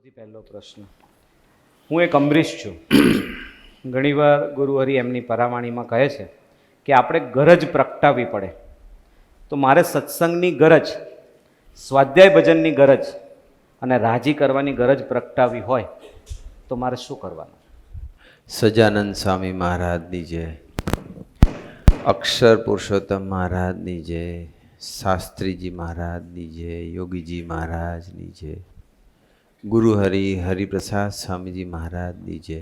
સૌથી પહેલો પ્રશ્ન, હું એક અમરીશ છું. ઘણીવાર ગુરુ હરિ એમની પરાવાણીમાં કહે છે કે આપણે ગરજ પ્રગટાવવી પડે. તો મારે સત્સંગની ગરજ, સ્વાધ્યાય ભજનની ગરજ અને રાજી કરવાની ગરજ પ્રગટાવવી હોય તો મારે શું કરવાનું? સજાનંદ સ્વામી મહારાજની જય, અક્ષર પુરુષોત્તમ મહારાજની જય, શાસ્ત્રીજી મહારાજની જય, યોગીજી મહારાજની જય, ગુરુ હરિપ્રસાદ સ્વામીજી મહારાજની જય,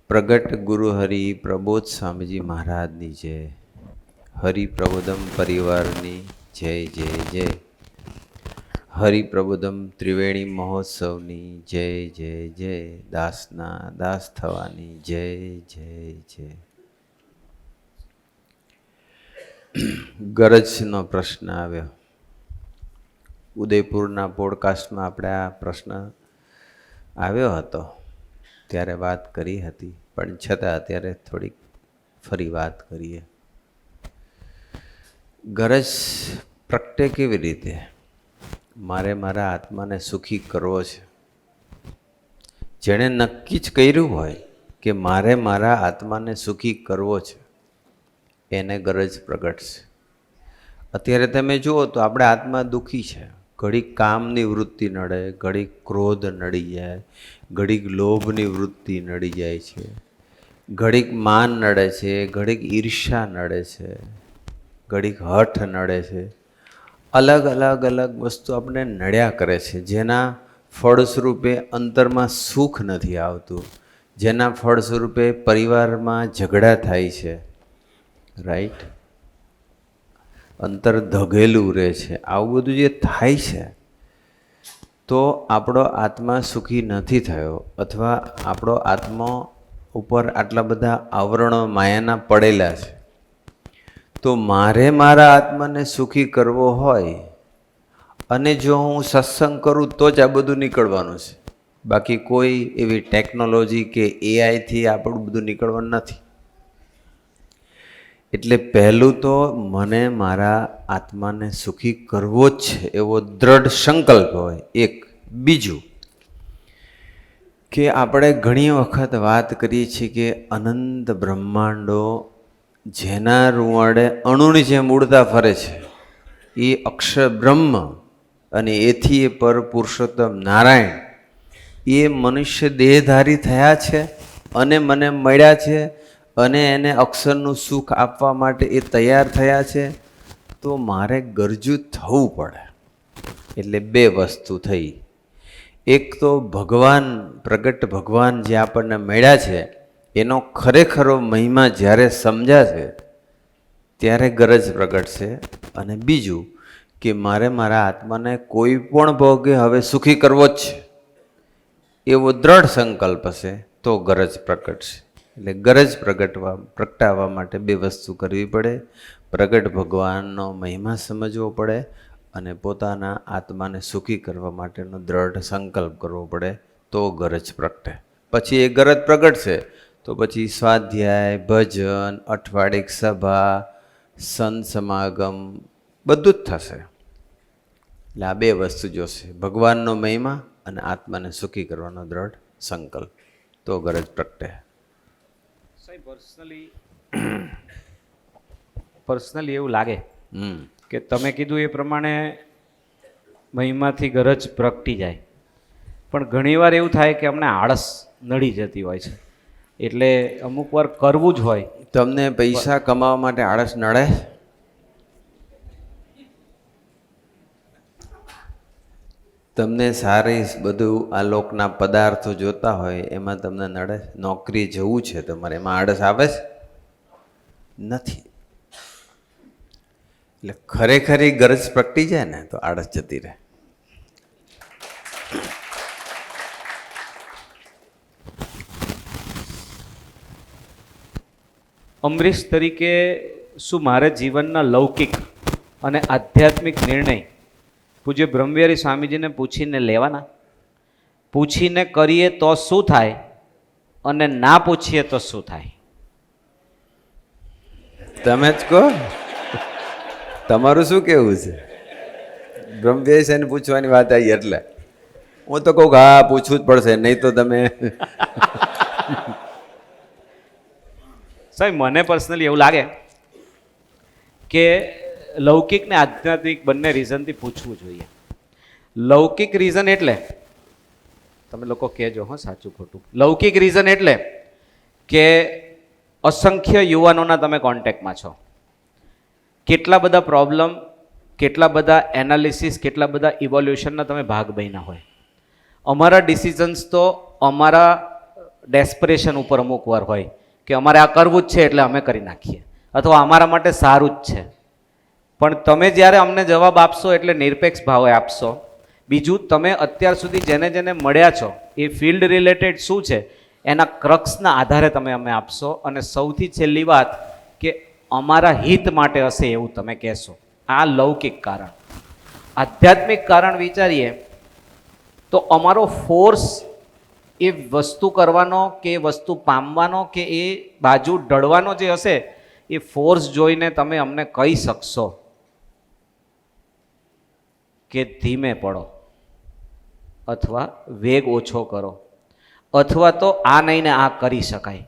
પ્રગટ ગુરુ હરિ પ્રબોધ સ્વામીજી મહારાજની જય, હરિપ્રબોધમ પરિવારની જય જય જય, હરિપ્રબોધમ ત્રિવેણી મહોત્સવની જય જય જય, દાસના દાસ થવાની જય જય જય. ગરજનો પ્રશ્ન આવ્યો. ઉદયપુરના પોડકાસ્ટમાં આપણે આ પ્રશ્ન આવ્યો હતો ત્યારે વાત કરી હતી, પણ છતાં અત્યારે થોડીક ફરી વાત કરીએ. ગરજ પ્રગટે કેવી રીતે? મારે મારા આત્માને સુખી કરવો છે. જેણે નક્કી જ કર્યું હોય કે મારે મારા આત્માને સુખી કરવો છે, એને ગરજ પ્રગટશે. અત્યારે તમે જુઓ તો આપણે આત્મા દુઃખી છે. ઘડીક કામની વૃત્તિ નડે, ઘડીક ક્રોધ નડી જાય, ઘડીક લોભની વૃત્તિ નડી જાય છે, ઘડીક માન નડે છે, ઘડીક ઈર્ષ્યા નડે છે, ઘડીક હઠ નડે છે. અલગ અલગ અલગ વસ્તુ આપણે નડ્યા કરે છે, જેના ફળ સ્વરૂપે અંતરમાં સુખ નથી આવતું, જેના ફળ સ્વરૂપે પરિવારમાં ઝઘડા થાય છે, રાઈટ? અંતર ધગેલું રહે છે. આવું બધું જે થાય છે તો આપણો આત્મા સુખી નથી થયો, અથવા આપણો આત્મા ઉપર આટલા બધા આવરણો માયાના પડેલા છે. તો મારે મારા આત્માને સુખી કરવો હોય અને જો હું સત્સંગ કરું તો જ આ બધું નીકળવાનું છે. બાકી કોઈ એવી ટેકનોલોજી કે એઆઈથી આપણું બધું નીકળવાનું નથી. એટલે પહેલું તો મને મારા આત્માને સુખી કરવો જ છે એવો દ્રઢ સંકલ્પ હોય એક. બીજું કે આપણે ઘણી વખત વાત કરીએ છીએ કે અનંત બ્રહ્માંડો જેના રૂવાડે અણુની જેમ ઉડતા ફરે છે એ અક્ષર બ્રહ્મ, અને એથી એ પર પુરુષોત્તમ નારાયણ એ મનુષ્ય દેહધારી થયા છે અને મને મળ્યા છે અને એને અક્ષરનું સુખ આપવા માટે એ તૈયાર થયા છે. તો મારે ગરજુ થવું પડે. એટલે બે વસ્તુ થઈ. એક તો ભગવાન, પ્રગટ ભગવાન જે આપણને મળ્યા છે એનો ખરેખરો મહિમા જ્યારે સમજાશે ત્યારે ગરજ પ્રગટશે. અને બીજું કે મારે મારા આત્માને કોઈ પણ ભોગે હવે સુખી કરવો જ છે એવો દ્રઢ સંકલ્પ હશે તો ગરજ પ્રગટશે. એટલે ગરજ પ્રગટાવવા માટે બે વસ્તુ કરવી પડે. પ્રગટ ભગવાનનો મહિમા સમજવો પડે અને પોતાના આત્માને સુખી કરવા માટેનો દ્રઢ સંકલ્પ કરવો પડે, તો ગરજ પ્રગટે. પછી એ ગરજ પ્રગટશે તો પછી સ્વાધ્યાય, ભજન, અઠવાડિક સભા, સંત સમાગમ બધું જ થશે. એટલે આ બે વસ્તુ જોશે, ભગવાનનો મહિમા અને આત્માને સુખી કરવાનો દ્રઢ સંકલ્પ, તો ગરજ પ્રગટે. સાહેબ, પર્સનલી એવું લાગે કે તમે કીધું એ પ્રમાણે મહિમાથી ગરજ પ્રગટી જાય, પણ ઘણીવાર એવું થાય કે અમને આળસ નડી જતી હોય છે. એટલે અમુક વાર કરવું જ હોય. તમને પૈસા કમાવા માટે આળસ નડે? તમને સારી બધું આ લોકના પદાર્થો જોતા હોય એમાં તમને નડે? નોકરી જવું છે તમારે, એમાં આળસ આવે છે? નથી. એટલે ખરેખરી ગરજ પ્રગટી જાય ને તો આળસ જતી રહે. અમરીશ તરીકે શું મારે જીવનના લૌકિક અને આધ્યાત્મિક નિર્ણય પૂજ્ય બ્રહ્મવિહારી સ્વામીજીને પૂછીને લેવાના? પૂછીને કરીએ તો શું થાય અને ના પૂછીએ તો શું થાય? તમે જ કહો, તમારું શું કહેવું છે? બ્રહ્મવિહારી સાહેબને પૂછવાની વાત આવી એટલે હું તો કહું કે હા પૂછવું જ પડશે, નહીં તો તમે સાહેબ મને પર્સનલી એવું લાગે કે લૌકિક ને આધ્યાત્મિક બંને રીઝનથી પૂછવું જોઈએ. લૌકિક રીઝન એટલે તમે લોકો કહેજો હા સાચું ખોટું. લૌકિક રીઝન એટલે કે અસંખ્ય યુવાનોના તમે કોન્ટેક્ટમાં છો, કેટલા બધા પ્રોબ્લેમ, કેટલા બધા એનાલિસિસ, કેટલા બધા ઇવોલ્યુશનના તમે ભાગ બન્યા હોય. અમારા ડિસિઝન્સ તો અમારા ડેસ્પરેશન ઉપર અમુક વાર હોય કે અમારે આ કરવું જ છે એટલે અમે કરી નાખીએ, અથવા અમારા માટે સારું જ છે. પણ તમે જ્યારે અમને જવાબ આપશો એટલે નિરપેક્ષ ભાવે આપશો. બીજું, તમે અત્યાર સુધી જેને જેને મળ્યા છો એ ફિલ્ડ રિલેટેડ શું છે એના ક્રક્સના આધારે તમે અમે આપશો. અને સૌથી છેલ્લી વાત કે અમારા હિત માટે હશે એવું તમે કહેશો. આ લૌકિક કારણ. આધ્યાત્મિક કારણ વિચારીએ તો અમારો ફોર્સ એ વસ્તુ કરવાનો કે એ વસ્તુ પામવાનો કે એ બાજુ ઢળવાનો જે હશે એ ફોર્સ જોઈને તમે અમને કહી શકશો કે ધીમે પડો, અથવા વેગ ઓછો કરો, અથવા તો આ નહીં ને આ કરી શકાય.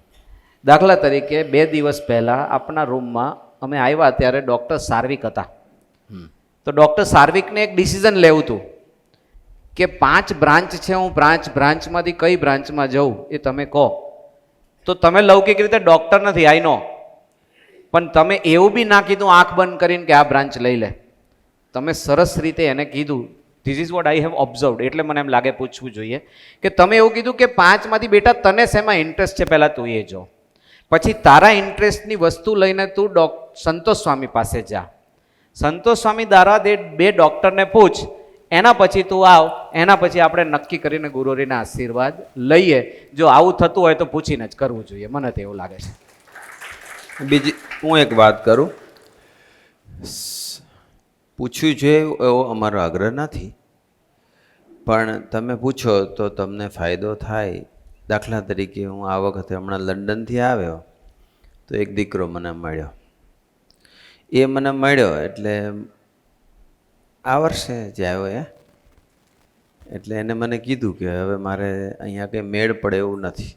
દાખલા તરીકે 2 દિવસ પહેલાં આપણા રૂમમાં અમે આવ્યા ત્યારે ડૉક્ટર સાર્વિક હતા. તો ડૉક્ટર સાર્વિકને એક ડિસિઝન લેવું હતું કે 5 બ્રાન્ચ છે, હું બ્રાન્ચમાંથી કઈ બ્રાન્ચમાં જઉં એ તમે કહો. તો તમે લૌકિક રીતે ડૉક્ટર નથી, આઈ નો, પણ તમે એવું બી ના કીધું આંખ બંધ કરીને કે આ બ્રાન્ચ લઈ લે. તમે સરસ રીતે એને કીધું. This is what I have observed. એટલે મને એમ લાગે પૂછવું જોઈએ કે તમે એવું કીધું કે 5માંથી બેટા તને શેમાં ઇન્ટરેસ્ટ છે પહેલાં તું એ જો, પછી તારા ઇન્ટરેસ્ટની વસ્તુ લઈને તું સંતોષ સ્વામી પાસે જા. સંતોષ સ્વામી દ્વારા 2 ડૉક્ટરને પૂછ, એના પછી તું આવ, એના પછી આપણે નક્કી કરીને ગુરુરીના આશીર્વાદ લઈએ. જો આવું થતું હોય તો પૂછીને જ કરવું જોઈએ, મને તો એવું લાગે છે. બીજી હું એક વાત કરું, પૂછ્યું છે એવો અમારો આગ્રહ નથી, પણ તમે પૂછો તો તમને ફાયદો થાય. દાખલા તરીકે હું આ વખતે હમણાં લંડનથી આવ્યો તો એક દીકરો મને મળ્યો. એ મને મળ્યો એટલે આ વર્ષે જ આવ્યો એટલે એને મને કીધું કે હવે મારે અહીંયા કંઈ મેળ પડે એવું નથી.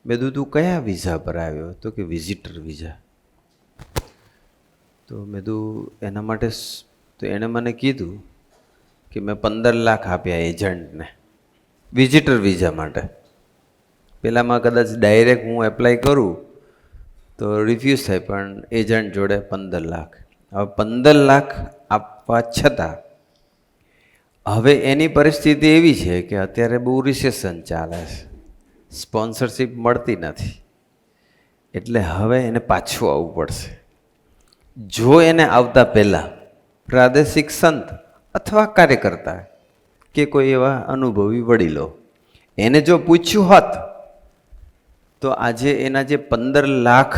મેં કીધું તું કયા વિઝા પર આવ્યો? તો કે વિઝિટર વિઝા. તો મેં કીધું એના માટે તો એણે મને કીધું કે મેં 15 લાખ આપ્યા એજન્ટને વિઝિટર વિઝા માટે. પહેલાંમાં કદાચ ડાયરેક્ટ હું એપ્લાય કરું તો રિફ્યુઝ થાય, પણ એજન્ટ જોડે 15 લાખ. હવે 15 લાખ આપવા છતાં હવે એની પરિસ્થિતિ એવી છે કે અત્યારે બહુ રિસેશન ચાલે છે, સ્પોન્સરશિપ મળતી નથી, એટલે હવે એને પાછું આવવું પડશે. જો એને આવતા પહેલાં પ્રાદેશિક સંત અથવા કાર્યકર્તા કે કોઈ એવા અનુભવી વડીલો એને જો પૂછ્યું હોત તો આજે એના જે 15 લાખ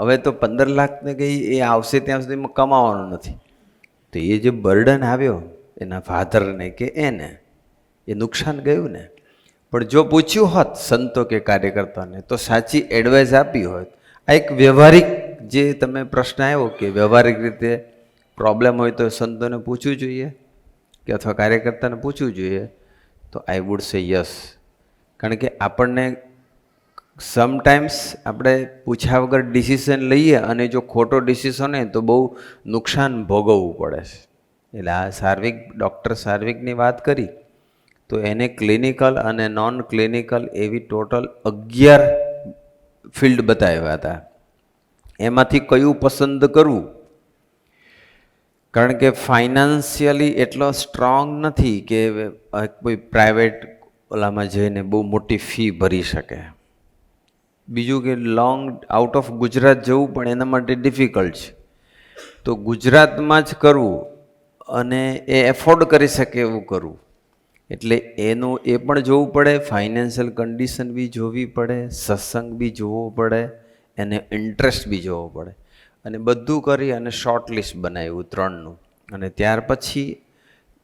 હવે તો 15 લાખને કંઈ એ આવશે ત્યાં સુધી કમાવાનું નથી. તો એ જે બર્ડન આવ્યો એના ફાધરને કે એને એ નુકસાન ગયું ને. પણ જો પૂછ્યું હોત સંતો કે કાર્યકર્તાને તો સાચી એડવાઇસ આપી હોત. આ એક વ્યવહારિક જે તમે પ્રશ્ન આવ્યો કે વ્યવહારિક રીતે પ્રોબ્લેમ હોય તો સંતોને પૂછવું જોઈએ કે અથવા કાર્યકર્તાને પૂછવું જોઈએ, તો આઈ વુડ સે યસ. કારણ કે આપણને સમટાઈમ્સ આપણે પૂછ્યા વગર ડિસિઝન લઈએ અને જો ખોટો ડિસિઝન હોય તો બહુ નુકસાન ભોગવવું પડે છે. એટલે આ સાર્વિક ડૉક્ટર સાર્વિકની વાત કરી તો એને ક્લિનિકલ અને નોન ક્લિનિકલ એવી ટોટલ 11 ફિલ્ડ બતાવ્યા હતા. એમાંથી કયું પસંદ કરવું, કારણ કે ફાઇનાન્શિયલી એટલો સ્ટ્રોંગ નથી કે કોઈ પ્રાઇવેટ ઓલામાં જઈને બહુ મોટી ફી ભરી શકે. બીજું કે લોંગ આઉટ ઓફ ગુજરાત જવું પણ એના માટે ડિફિકલ્ટ છે. તો ગુજરાતમાં જ કરવું અને એ એફોર્ડ કરી શકે એવું કરવું, એટલે એનું એ પણ જોવું પડે, ફાઇનાન્શિયલ કન્ડિશન બી જોવી પડે, સત્સંગ બી જોવો પડે, એને ઇન્ટરેસ્ટ બી જોવો પડે. અને બધું કરી અને શોર્ટ લિસ્ટ બનાવ્યું 3નું. અને ત્યાર પછી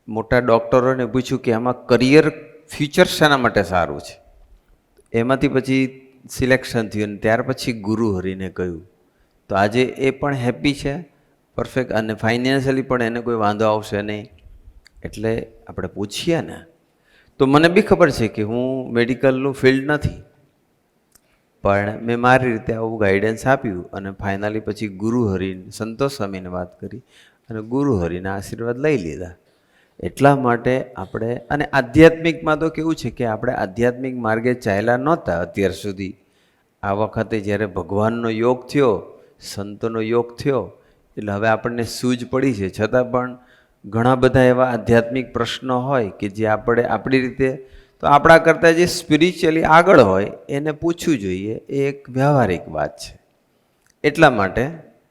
મોટા ડૉક્ટરોને પૂછ્યું કે આમાં કરિયર ફ્યુચર શાના માટે સારું છે. એમાંથી પછી સિલેક્શન થયું અને ત્યાર પછી ગુરુ હરિને કહ્યું. તો આજે એ પણ હેપી છે, પરફેક્ટ, અને ફાઇનાન્શિયલી પણ એને કોઈ વાંધો આવશે નહીં. એટલે આપણે પૂછીએ ને તો મને બી ખબર છે કે હું મેડિકલનું ફિલ્ડ નથી, પણ મેં મારી રીતે આવું ગાઈડન્સ આપ્યું અને ફાઇનલી પછી ગુરુહરિ સંતોષ સ્વામીને વાત કરી અને ગુરુહરિના આશીર્વાદ લઈ લીધા. એટલા માટે આપણે, અને આધ્યાત્મિકમાં તો કેવું છે કે આપણે આધ્યાત્મિક માર્ગે ચાલ્યા નહોતા અત્યાર સુધી. આ વખતે જ્યારે ભગવાનનો યોગ થયો, સંતોનો યોગ થયો, એટલે હવે આપણને સૂઝ પડી છે. છતાં પણ ઘણા બધા એવા આધ્યાત્મિક પ્રશ્નો હોય કે જે આપણે આપણી રીતે, તો આપણા કરતાં જે સ્પિરિચ્યુઅલી આગળ હોય એને પૂછવું જોઈએ. એ એક વ્યવહારિક વાત છે. એટલા માટે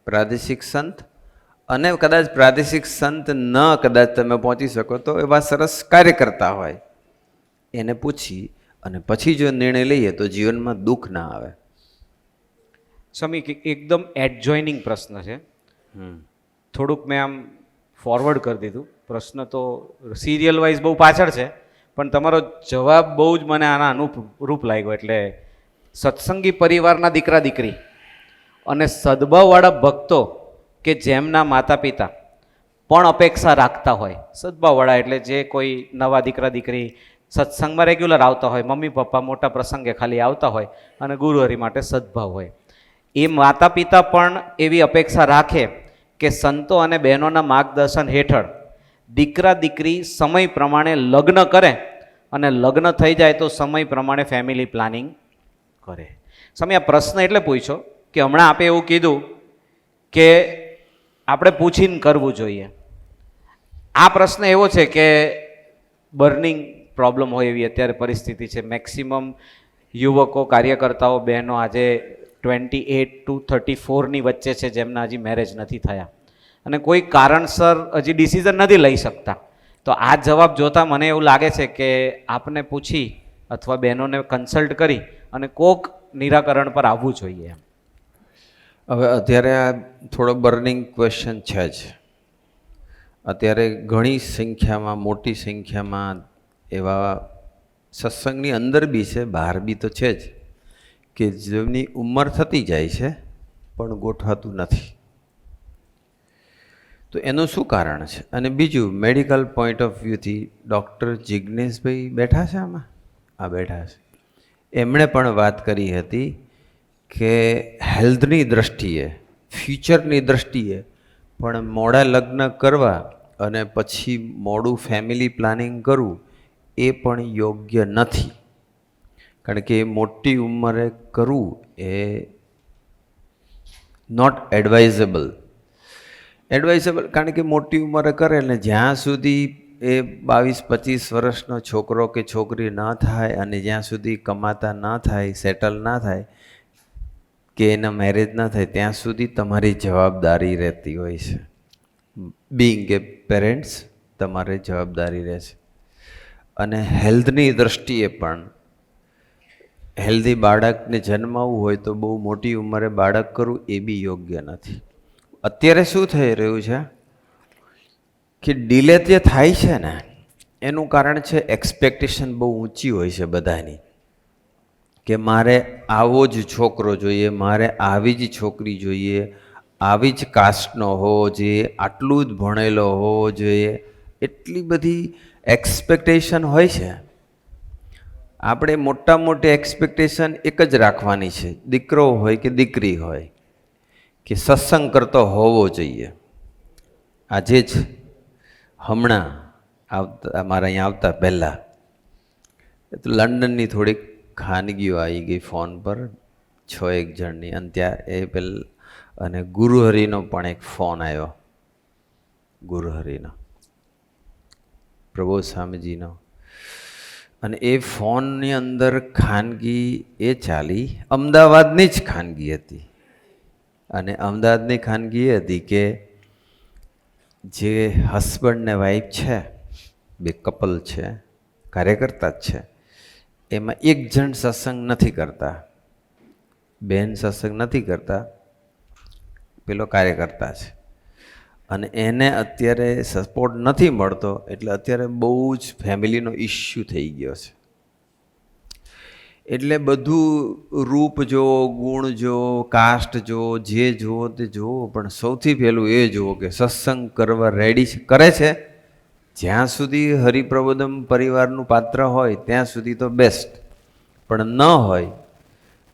પ્રાદેશિક સંત, અને કદાચ પ્રાદેશિક સંત ન કદાચ તમે પહોંચી શકો તો એવા સરસ કાર્યકર્તા હોય એને પૂછી અને પછી જો નિર્ણય લઈએ તો જીવનમાં દુઃખ ના આવે. સ્વામી, એકદમ એડજોઇનિંગ પ્રશ્ન છે. થોડુંક મેં આમ ફોરવર્ડ કરી દીધું. પ્રશ્ન તો સિરિયલ વાઇઝ બહુ પાછળ છે, પણ તમારો જવાબ બહુ જ મને આના અનુરૂપ લાગ્યો. એટલે સત્સંગી પરિવારના દીકરા દીકરી અને સદભાવવાળા ભક્તો કે જેમના માતા પિતા પણ અપેક્ષા રાખતા હોય, સદભાવવાળા એટલે જે કોઈ નવા દીકરા દીકરી સત્સંગમાં રેગ્યુલર આવતા હોય, મમ્મી પપ્પા મોટા પ્રસંગે ખાલી આવતા હોય અને ગુરુહરિ માટે સદભાવ હોય, એ માતા પિતા પણ એવી અપેક્ષા રાખે કે સંતો અને બહેનોના માર્ગદર્શન હેઠળ દીકરા દીકરી સમય પ્રમાણે લગ્ન કરે અને લગ્ન થઈ જાય તો સમય પ્રમાણે ફેમિલી પ્લાનિંગ કરે. સમય આ પ્રશ્ન એટલે પૂછ્યો કે હમણાં આપે એવું કીધું કે આપણે પૂછીને કરવું જોઈએ. આ પ્રશ્ન એવો છે કે બર્નિંગ પ્રોબ્લેમ હોય એવી અત્યારે પરિસ્થિતિ છે. મેક્સિમમ યુવકો, કાર્યકર્તાઓ, બહેનો આજે 28 to 34ની વચ્ચે છે જેમના હજી મેરેજ નથી થયા અને કોઈ કારણસર હજી ડિસિઝન નથી લઈ શકતા. તો આ જવાબ જોતાં મને એવું લાગે છે કે આપને પૂછી અથવા બહેનોને કન્સલ્ટ કરી અને કોક નિરાકરણ પર આવવું જોઈએ. હવે અત્યારે આ થોડો બર્નિંગ ક્વેશ્ચન છે જ. અત્યારે ઘણી સંખ્યામાં, મોટી સંખ્યામાં એવા સત્સંગની અંદર બી છે, બહાર બી તો છે જ, કે જેમની ઉંમર થતી જાય છે પણ ગોઠવાતું નથી. તો એનું શું કારણ છે? અને બીજું, મેડિકલ પોઈન્ટ ઓફ વ્યૂથી ડૉક્ટર જિજ્ઞેશભાઈ બેઠા છે આમાં, આ બેઠા છે, એમણે પણ વાત કરી હતી કે હેલ્થની દૃષ્ટિએ, ફ્યુચરની દૃષ્ટિએ પણ મોડા લગ્ન કરવા અને પછી મોડું ફેમિલી પ્લાનિંગ કરવું એ પણ યોગ્ય નથી. કારણ કે મોટી ઉંમરે કરવું એ નોટ એડવાઇઝેબલ. કારણ કે મોટી ઉંમરે કરે ને જ્યાં સુધી એ 22-25 વર્ષનો છોકરો કે છોકરી ન થાય અને જ્યાં સુધી કમાતા ન થાય, સેટલ ના થાય કે એના મેરેજ ના થાય ત્યાં સુધી તમારી જવાબદારી રહેતી હોય છે. બિંગ એ પેરેન્ટ્સ તમારે જવાબદારી રહે છે. અને હેલ્થની દૃષ્ટિએ પણ હેલ્ધી બાળકને જન્માવવું હોય તો બહુ મોટી ઉંમરે બાળક કરવું એ બી યોગ્ય નથી. અત્યારે શું થઈ રહ્યું છે કે ડિલે જે થાય છે ને એનું કારણ છે એક્સપેક્ટેશન બહુ ઊંચી હોય છે બધાની, કે મારે આવો જ છોકરો જોઈએ, મારે આવી જ છોકરી જોઈએ, આવી જ કાસ્ટનો હોવો જોઈએ, આટલું જ ભણેલો હોવો જોઈએ. એટલી બધી એક્સપેક્ટેશન હોય છે. આપણે મોટા મોટી એક્સપેક્ટેશન એક જ રાખવાની છે, દીકરો હોય કે દીકરી હોય, કે સત્સંગ કરતો હોવો જોઈએ. આજે જ હમણાં આવતા અમારા અહીંયા આવતા પહેલાં લંડનની થોડીક ખાનગીઓ આવી ગઈ ફોન પર 6-1 જણની, અને ત્યાં એ પહેલાં અને ગુરુહરિનો પણ એક ફોન આવ્યો, ગુરુહરિનો, પ્રબોધ સ્વામીજીનો. અને એ ફોનની અંદર ખાનગી એ ચાલી, અમદાવાદની જ ખાનગી હતી. અને અમદાવાદની ખાનગી એ હતી કે જે હસબન્ડ ને વાઈફ છે, બે કપલ છે, કાર્યકર્તા જ છે, એમાં એક જણ સત્સંગ નથી કરતા, બેન સત્સંગ નથી કરતા, પેલો કાર્યકર્તા છે. અને એને અત્યારે સપોર્ટ નથી મળતો, એટલે અત્યારે બહુ જ ફેમિલીનો ઇસ્યુ થઈ ગયો છે. એટલે બધું રૂપ જુઓ, ગુણ જુઓ, કાસ્ટ જુઓ, જે જુઓ તે જુઓ, પણ સૌથી પહેલું એ જુઓ કે સત્સંગ કરવા રેડી કરે છે જ્યાં સુધી હરિપ્રબોધમ પરિવારનું પાત્ર હોય ત્યાં સુધી તો બેસ્ટ, પણ ન હોય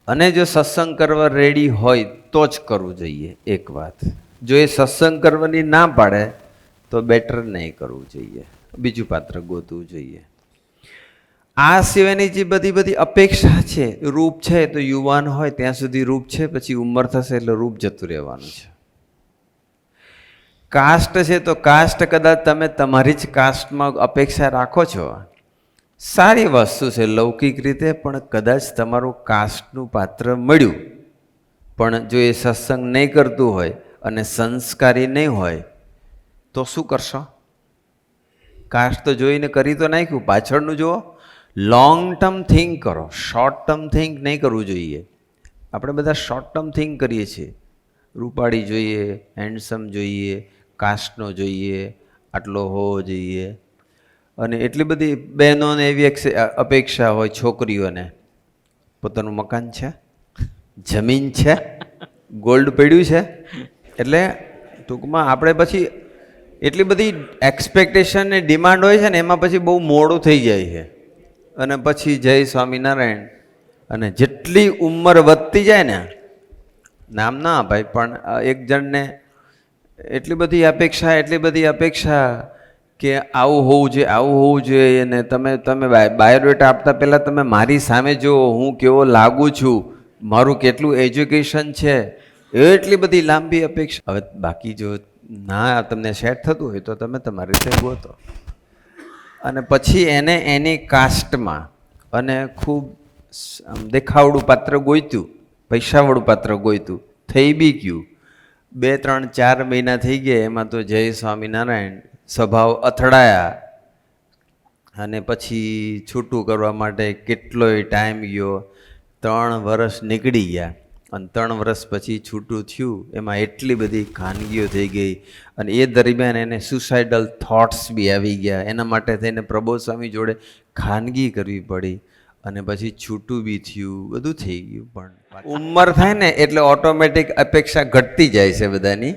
અને જો સત્સંગ કરવા રેડી હોય તો જ કરવું જોઈએ. એક વાત, જો એ સત્સંગ કરવાની ના પાડે તો બેટર નહીં કરવું જોઈએ, બીજું પાત્ર ગોતવું જોઈએ. આ સિવાયની જે બધી અપેક્ષા છે, રૂપ છે તો યુવાન હોય ત્યાં સુધી રૂપ છે, પછી ઉંમર થશે એટલે રૂપ જતું રહેવાનું છે. કાસ્ટ છે તો કાસ્ટ કદાચ તમે તમારી જ કાસ્ટમાં અપેક્ષા રાખો છો, સારી વસ્તુ છે લૌકિક રીતે, પણ કદાચ તમારું કાસ્ટનું પાત્ર મળ્યું પણ જો એ સત્સંગ નહીં કરતું હોય અને સંસ્કારી નહીં હોય તો શું કરશો? કાસ્ટ તો જોઈને કરી તો નાખ્યું, પાછળનું જુઓ. લોંગ ટર્મ થિંક કરો, શોર્ટ ટર્મ થિંક નહીં કરવું જોઈએ. આપણે બધા શોર્ટ ટર્મ થિંક કરીએ છીએ. રૂપાળી જોઈએ, હેન્ડસમ જોઈએ, કાસ્ટનો જોઈએ, આટલો હોવો જોઈએ, અને એટલી બધી બહેનોને એવી અપેક્ષા હોય છોકરીઓને, પોતાનું મકાન છે, જમીન છે, ગોલ્ડ પડ્યું છે, એટલે ટૂંકમાં આપણે પછી એટલી બધી એક્સપેક્ટેશન ને ડિમાન્ડ હોય છે ને, એમાં પછી બહુ મોડું થઈ જાય છે. અને પછી જય સ્વામિનારાયણ, અને જેટલી ઉંમર વધતી જાય ને, નામ ના અપાય પણ એક જણને એટલી બધી અપેક્ષા કે આવું હોવું જોઈએ, આવું હોવું જોઈએ, અને તમે બાયોડેટા આપતા પહેલાં તમે મારી સામે જુઓ, હું કેવો લાગુ છું, મારું કેટલું એજ્યુકેશન છે, એટલી બધી લાંબી અપેક્ષા. હવે બાકી જો ના તમને સેટ થતું હોય તો તમે તમારી રીતે ગોતો, અને પછી એને એની કાસ્ટમાં અને ખૂબ દેખાવડું પાત્ર ગોઈતું, પૈસાવાળું પાત્ર ગોઈતું, થઈ બી ગયું. 2, 3, 4 મહિના થઈ ગયા, એમાં તો જય સ્વામિનારાયણ સ્વભાવ અથડાયા, અને પછી છૂટું કરવા માટે કેટલોય ટાઈમ ગયો. 3 વર્ષ નીકળી ગયા, અને 3 વર્ષ પછી છૂટું થયું. એમાં એટલી બધી ખાનગીઓ થઈ ગઈ, અને એ દરમિયાન એને સુસાઇડલ થોટ્સ બી આવી ગયા. એના માટે થઈને પ્રબોધ સ્વામી જોડે ખાનગી કરવી પડી, અને પછી છૂટું બી થયું, બધું થઈ ગયું. પણ ઉંમર થાય ને એટલે ઓટોમેટિક અપેક્ષા ઘટતી જાય છે, બધાની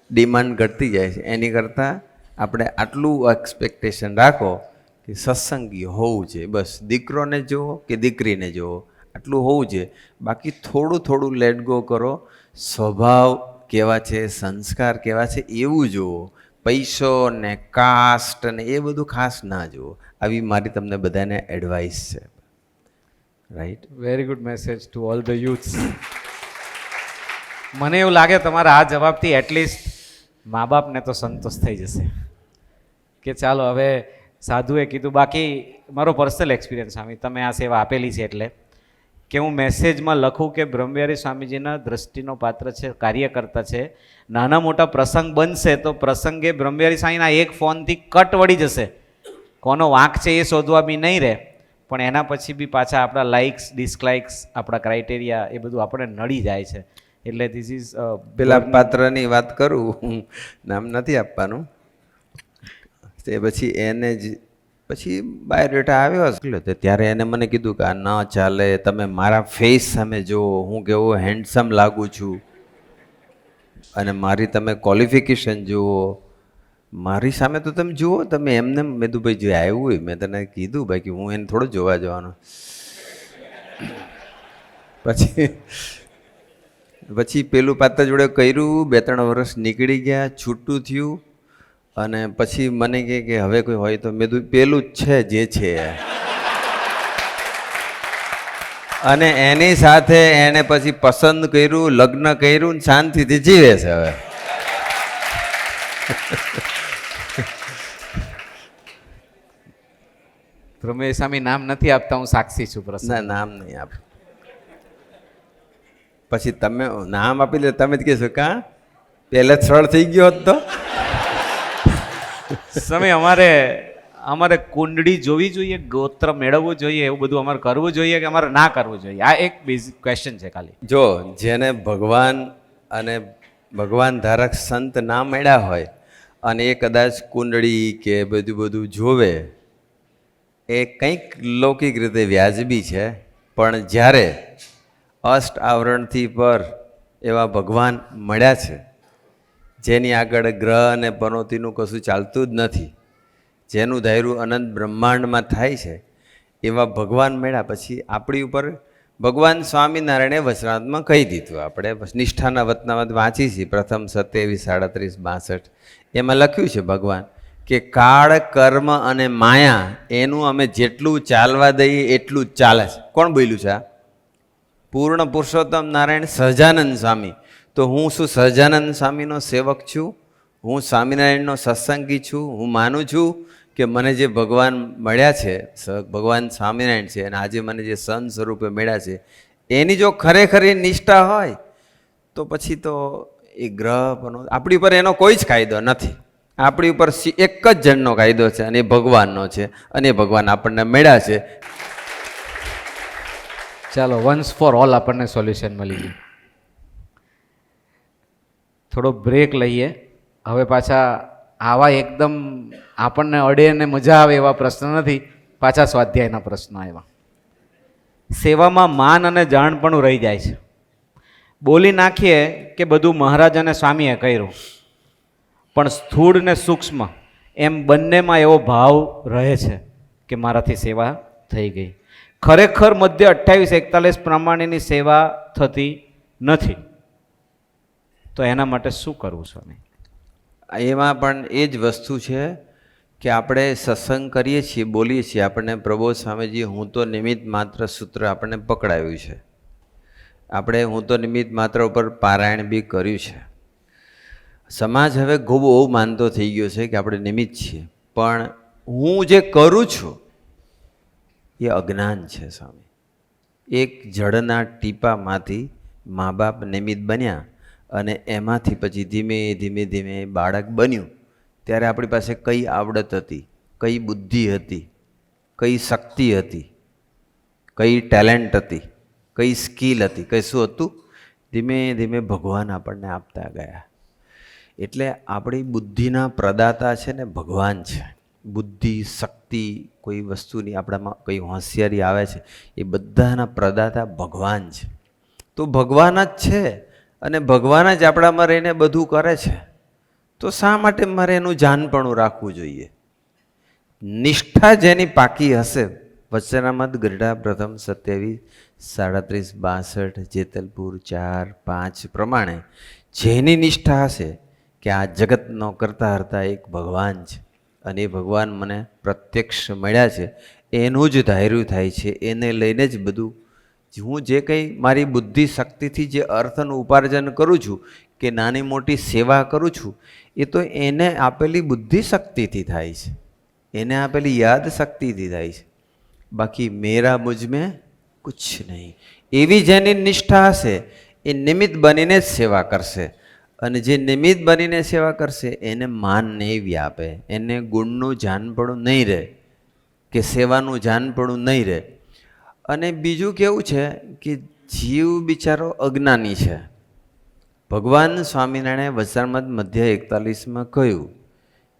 ડિમાન્ડ ઘટતી જાય છે. એની કરતાં આપણે આટલું એક્સપેક્ટેશન રાખો કે સત્સંગી હોવું છે, બસ. દીકરોને જુઓ કે દીકરીને જુઓ, આટલું હોવું છે. બાકી થોડું લેટ ગો કરો. સ્વભાવ કેવા છે, સંસ્કાર કેવા છે એવું જુઓ. પૈસો ને કાસ્ટ ને એ બધું ખાસ ના જુઓ. આવી મારી તમને બધાને એડવાઇસ છે. Right? Very good message to all the youths. મને એવું લાગે તમારા આ જવાબથી એટલીસ્ટ મા બાપને તો સંતોષ થઈ જશે કે ચાલો હવે સાધુએ કીધું. બાકી મારો પર્સનલ એક્સપિરિયન્સ સ્વામી, તમે આ સેવા આપેલી છે એટલે કે હું મેસેજમાં લખું કે બ્રહ્મવિહારી સ્વામીજીના દ્રષ્ટિનો પાત્ર છે, કાર્યકર્તા છે. નાના મોટા પ્રસંગ બનશે તો પ્રસંગે બ્રહ્મવિહારી સ્વામીના એક ફોનથી કટ વળી જશે. કોનો વાંક છે એ શોધવા બી નહીં રહે, પણ એના પછી બી પાછા આપણા લાઇક્સ ડિસલાઇક્સ, આપણા ક્રાઇટેરિયા, એ બધું આપણે નડી જાય છે. એટલે ધીસ ઇઝ પેલા પાત્રની વાત કરું, હું નામ નથી આપવાનું. તે પછી એને જ પછી બાયોડેટા આવ્યો હશે, ત્યારે એને મને કીધું કે આ ન ચાલે, તમે મારા ફેસ સામે જુઓ, હું કેવો હેન્ડસમ લાગુ છું, અને મારી તમે ક્વોલિફિકેશન જુઓ, મારી સામે તો તમે જુઓ. તમે એમને મેં તો ભાઈ જે આવ્યું હોય મેં તને કીધું ભાઈ કે હું એને થોડો જોવા જવાનો. પછી પેલું પાત્ર જોડે કર્યું, 2-3 વર્ષ નીકળી ગયા, છૂટું થયું, અને પછી મને કહે કે હવે કોઈ હોય તો મેં કીધું પેલું જ છે જે છે. અને એની સાથે એને પછી પસંદ કર્યું, લગ્ન કર્યું, ને શાંતિથી જીવે છે હવે. બ્રહ્મવિહારી સ્વામી નામ નથી આપતા, હું સાક્ષી છું. પ્રશ્ન ના, નામ નહીં આપ. પછી તમે નામ આપી લે, તમે જ કહેશો કા પહેલે સરળ થઈ ગયો હોત તો. સમય અમારે કુંડળી જોવી જોઈએ, ગોત્ર મેળવવું જોઈએ, એવું બધું અમારે કરવું જોઈએ કે અમારે ના કરવું જોઈએ? આ એક બેઝિક ક્વેશ્ચન છે ખાલી. જો જેને ભગવાન અને ભગવાન ધારક સંત ના મળ્યા હોય અને એ કદાચ કુંડળી કે બધું જોવે, એ કંઈક લૌકિક રીતે વ્યાજબી છે. પણ જ્યારે અષ્ટ આવરણથી પર એવા ભગવાન મળ્યા છે જેની આગળ ગ્રહ અને પનોતીનું કશું ચાલતું જ નથી, જેનું ધાર્યું અનંત બ્રહ્માંડમાં થાય છે એવા ભગવાન મળ્યા પછી આપણી ઉપર ભગવાન સ્વામિનારાયણે વચનાત્મા કહી દીધું. આપણે નિષ્ઠાના વતનામત વાંચી છીએ પ્રથમ 27, 37, 62. એમાં લખ્યું છે ભગવાન કે કાળ, કર્મ અને માયા એનું અમે જેટલું ચાલવા દઈએ એટલું જ ચાલે છે. કોણ બોલ્યું છે આ? પૂર્ણ પુરુષોત્તમ નારાયણ સહજાનંદ સ્વામી. તો હું શું સહજાનંદ સ્વામીનો સેવક છું? હું સ્વામિનારાયણનો સત્સંગી છું? હું માનું છું કે મને જે ભગવાન મળ્યા છે, ભગવાન સ્વામિનારાયણ છે, અને આજે મને જે સંત સ્વરૂપે મળ્યા છે, એની જો ખરેખરી નિષ્ઠા હોય તો પછી તો એ ગ્રહનો આપણી ઉપર એનો કોઈ જ કાયદો નથી. આપણી ઉપર એક જ જણનો કાયદો છે અને એ ભગવાનનો છે, અને એ ભગવાન આપણને મળ્યા છે. ચાલો, વન્સ ફોર ઓલ આપણને સોલ્યુશન મળી ગયું. થોડો બ્રેક લઈએ. હવે પાછા આવા એકદમ આપણને અડે અને મજા આવે એવા પ્રશ્ન નથી, પાછા સ્વાધ્યાયના પ્રશ્નો આવ્યા. સેવામાં માન અને જાણપણું રહી જાય છે. બોલી નાખીએ કે બધું મહારાજ અને સ્વામીએ કર્યું, પણ સ્થૂળ ને સૂક્ષ્મ એમ બંનેમાં એવો ભાવ રહે છે કે મારાથી સેવા થઈ ગઈ. ખરેખર મધ્ય 28-41 પ્રમાણેની સેવા થતી નથી. તો એના માટે શું કરવું સ્વામી? એમાં પણ એ જ વસ્તુ છે કે આપણે સત્સંગ કરીએ છીએ, બોલીએ છીએ, આપણને પ્રબોધ સ્વામીજી હું તો નિમિત્ત માત્ર સૂત્ર આપણને પકડાવ્યું છે. આપણે હું તો નિમિત્ત માત્ર ઉપર પારાયણ બી કર્યું છે. સમાજ હવે બહુ માનતો થઈ ગયો છે કે આપણે નિમિત્ત છીએ, પણ હું જે કરું છું એ અજ્ઞાન છે સ્વામી. એક જળના ટીપામાંથી મા બાપ નિમિત્ત બન્યા અને એમાંથી પછી ધીમે ધીમે ધીમે બાળક બન્યું. ત્યારે આપણી પાસે કઈ આવડત હતી, કઈ બુદ્ધિ હતી, કઈ શક્તિ હતી, કઈ ટેલેન્ટ હતી, કઈ સ્કિલ હતી, કઈ શું હતું? ધીમે ધીમે ભગવાન આપણને આપતા ગયા. એટલે આપણી બુદ્ધિના પ્રદાતા છે ને ભગવાન છે. બુદ્ધિ, શક્તિ, કોઈ વસ્તુની આપણામાં કઈ હોશિયારી આવે છે, એ બધાના પ્રદાતા ભગવાન છે. તો ભગવાન જ છે અને ભગવાન જ આપણામાં રહીને બધું કરે છે. તો શા માટે મારે એનું જાનપણું રાખવું જોઈએ? નિષ્ઠા જેની પાકી હશે, વચનામત ગરડા પ્રથમ 27, 37, 62, જેતલપુર 4, 5 પ્રમાણે જેની નિષ્ઠા હશે કે આ જગતનો કરતા હરતા એક ભગવાન છે અને એ ભગવાન મને પ્રત્યક્ષ મળ્યા છે, એનું જ ધાર્યું થાય છે, એને લઈને જ બધું હું જે કંઈ મારી બુદ્ધિ શક્તિથી જે અર્થનું ઉપાર્જન કરું છું કે નાની મોટી સેવા કરું છું, એ તો એને આપેલી બુદ્ધિ શક્તિથી થાય છે, એને આપેલી યાદ શક્તિથી થાય છે. બાકી મેરા મુझ મેં કુછ નહીં. એવી જેની નિષ્ઠા હશે એ નિમિત્ત બનીને જ સેવા કરશે, અને જે નિમિત્ત બનીને સેવા કરશે એને માન નહીં વ્યાપે, એને ગુણનું જાનપણું નહીં રહે કે સેવાનું જાનપણું નહીં રહે. અને બીજું કેવું છે કે જીવ બિચારો અજ્ઞાની છે. ભગવાન સ્વામિનારાયણે વચનામૃત મધ્ય 41માં કહ્યું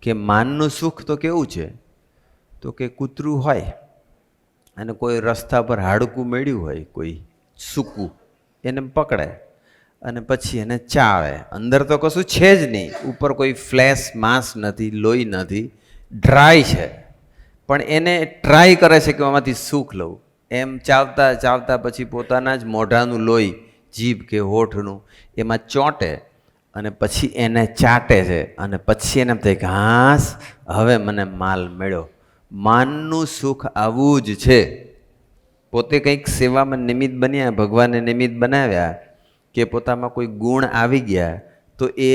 કે માનનું સુખ તો કેવું છે, તો કે કૂતરું હોય અને કોઈ રસ્તા પર હાડકું મેળ્યું હોય, કોઈ સૂકું, એને પકડે અને પછી એને ચાવે. અંદર તો કશું છે જ નહીં, ઉપર કોઈ ફ્લેશ માંસ નથી, લોહી નથી, ડ્રાય છે, પણ એને ટ્રાય કરે છે કે આમાંથી સુખ લઉં. એમ ચાવતા ચાવતા પછી પોતાના જ મોઢાનું લોહી, જીભ કે હોઠનું, એમાં ચોંટે અને પછી એને ચાટે છે અને પછી એને એમ થાય કે હાસ હવે મને માલ મળ્યો. માનનું સુખ આવું જ છે. પોતે કંઈક સેવામાં નિમિત્ત બન્યા, ભગવાને નિમિત્ત બનાવ્યા કે પોતામાં કોઈ ગુણ આવી ગયા, તો એ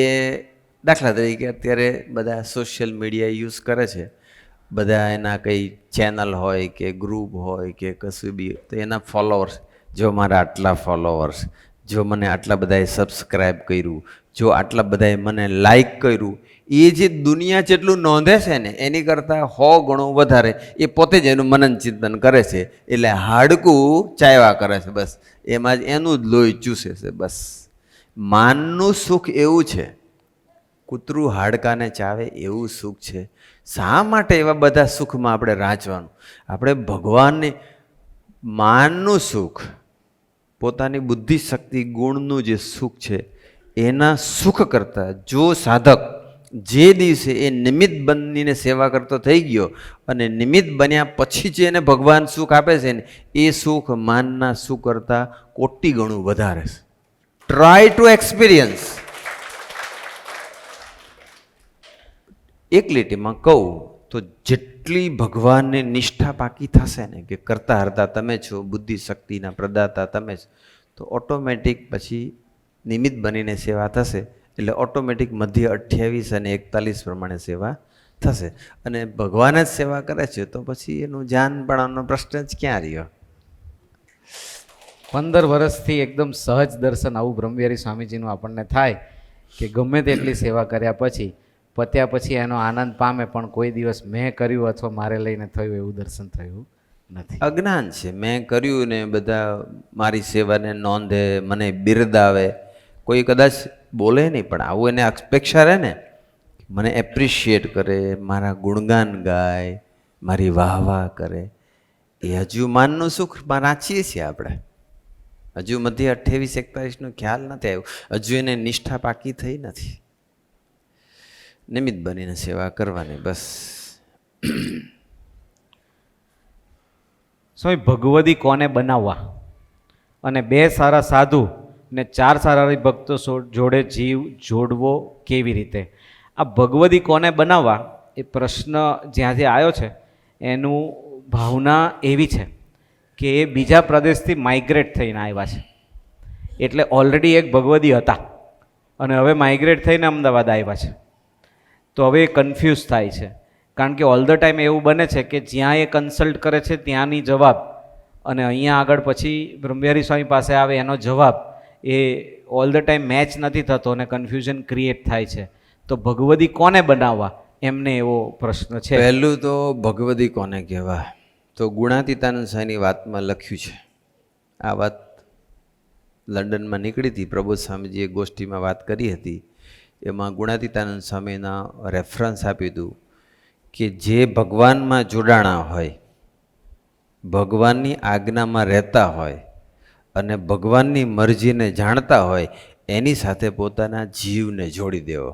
દાખલા તરીકે અત્યારે બધા સોશિયલ મીડિયા યુઝ કરે છે, બધા એના કંઈ ચેનલ હોય કે ગ્રુપ હોય કે કશું બી, તો એના ફોલોઅર્સ, જો મારા આટલા ફોલોઅર્સ, જો મને આટલા બધાએ સબસ્ક્રાઈબ કર્યું, જો આટલા બધાએ મને લાઈક કર્યું, એ જે દુનિયા જેટલું નોંધે છે ને એની કરતાં 100 ગણું વધારે એ પોતે જ એનું મનન ચિંતન કરે છે. એટલે હાડકું ચાવ્યા કરે છે, બસ એમાં જ એનું જ લોહી ચૂસે છે. બસ માનનું સુખ એવું છે, કૂતરું હાડકાને ચાવે એવું સુખ છે. શા માટે એવા બધા સુખમાં આપણે રાંચવાનું? આપણે ભગવાનને માનનું સુખ, પોતાની બુદ્ધિ શક્તિ ગુણનું જે સુખ છે, એના સુખ કરતાં જો સાધક જે દિવસે એ નિમિત્ત બનીને સેવા કરતો થઈ ગયો અને નિમિત્ત બન્યા પછી જે એને ભગવાન સુખ આપે છે ને એ સુખ માનના સુખ કરતાં કોટી ગણું વધારે છે. Try to experience. એક લીટીમાં કહું તો જેટલી ભગવાનની નિષ્ઠા પાકી થશે ને કે કરતા હરતા તમે છો, બુદ્ધિ શક્તિના પ્રદાતા તમે છો, તો ઓટોમેટિક પછી નિમિત્ત બનીને સેવા થશે. એટલે ઓટોમેટિક મધ્ય 28 અને 41 પ્રમાણે સેવા થશે. અને ભગવાન જ સેવા કરે છે તો પછી એનું જાન પડવાનો પ્રશ્ન જ ક્યાં રહ્યો? 15 વર્ષથી એકદમ સહજ દર્શન આવું બ્રહ્મવિહારી સ્વામીજીનું આપણને થાય કે ગમે તેટલી સેવા કર્યા પછી પત્યા પછી એનો આનંદ પામે, પણ કોઈ દિવસ મેં કર્યું અથવા મારે લઈને થયું એવું દર્શન થયું નથી. અજ્ઞાન છે. મેં કર્યું ને બધા મારી સેવાને નોંધે, મને બિરદાવે. કોઈ કદાચ બોલે નહીં, પણ આવું એને અપેક્ષા રહે ને, મને એપ્રિશિએટ કરે, મારા ગુણગાન ગાય, મારી વાહ વાહ કરે. એ હજુ માનનું સુખમાં નાચીએ છીએ આપણે. હજુ મધ્ય 28-41નો ખ્યાલ નથી આવ્યો. હજુ એને નિષ્ઠા પાકી થઈ નથી. નિમિત્ત બનીને સેવા કરવાની બસ. સ્વામી, ભગવદી કોને બનાવવા અને 2 સારા સાધુ ને 4 સારા હરિભક્તો જોડે જીવ જોડવો કેવી રીતે? આ ભગવદી કોને બનાવવા એ પ્રશ્ન જ્યાંથી આવ્યો છે એનું ભાવના એવી છે કે એ બીજા પ્રદેશથી માઇગ્રેટ થઈને આવ્યા છે. એટલે ઓલરેડી એક ભગવદી હતા અને હવે માઇગ્રેટ થઈને અમદાવાદ આવ્યા છે. તો હવે એ કન્ફ્યુઝ થાય છે, કારણ કે ઓલ ધ ટાઈમ એવું બને છે કે જ્યાં એ કન્સલ્ટ કરે છે ત્યાંની જવાબ અને અહીંયા આગળ પછી બ્રહ્મવિહારી સ્વામી પાસે આવે એનો જવાબ એ ઓલ ધ ટાઈમ મેચ નથી થતો અને કન્ફ્યુઝન ક્રિએટ થાય છે. તો ભગવદી કોને બનાવવા એમને એવો પ્રશ્ન છે. પહેલું તો ભગવદી કોને કહેવાય તો ગુણાતીતાનંદ સ્વામીની વાતમાં લખ્યું છે. આ વાત લંડનમાં નીકળી હતી, પ્રબોધ સ્વામીજીએ ગોષ્ઠીમાં વાત કરી હતી. એમાં ગુણાતીતાનંદ સ્વામીના રેફરન્સ આપ્યું હતું કે જે ભગવાનમાં જોડાણા હોય, ભગવાનની આજ્ઞામાં રહેતા હોય અને ભગવાનની મરજીને જાણતા હોય એની સાથે પોતાના જીવને જોડી દેવો.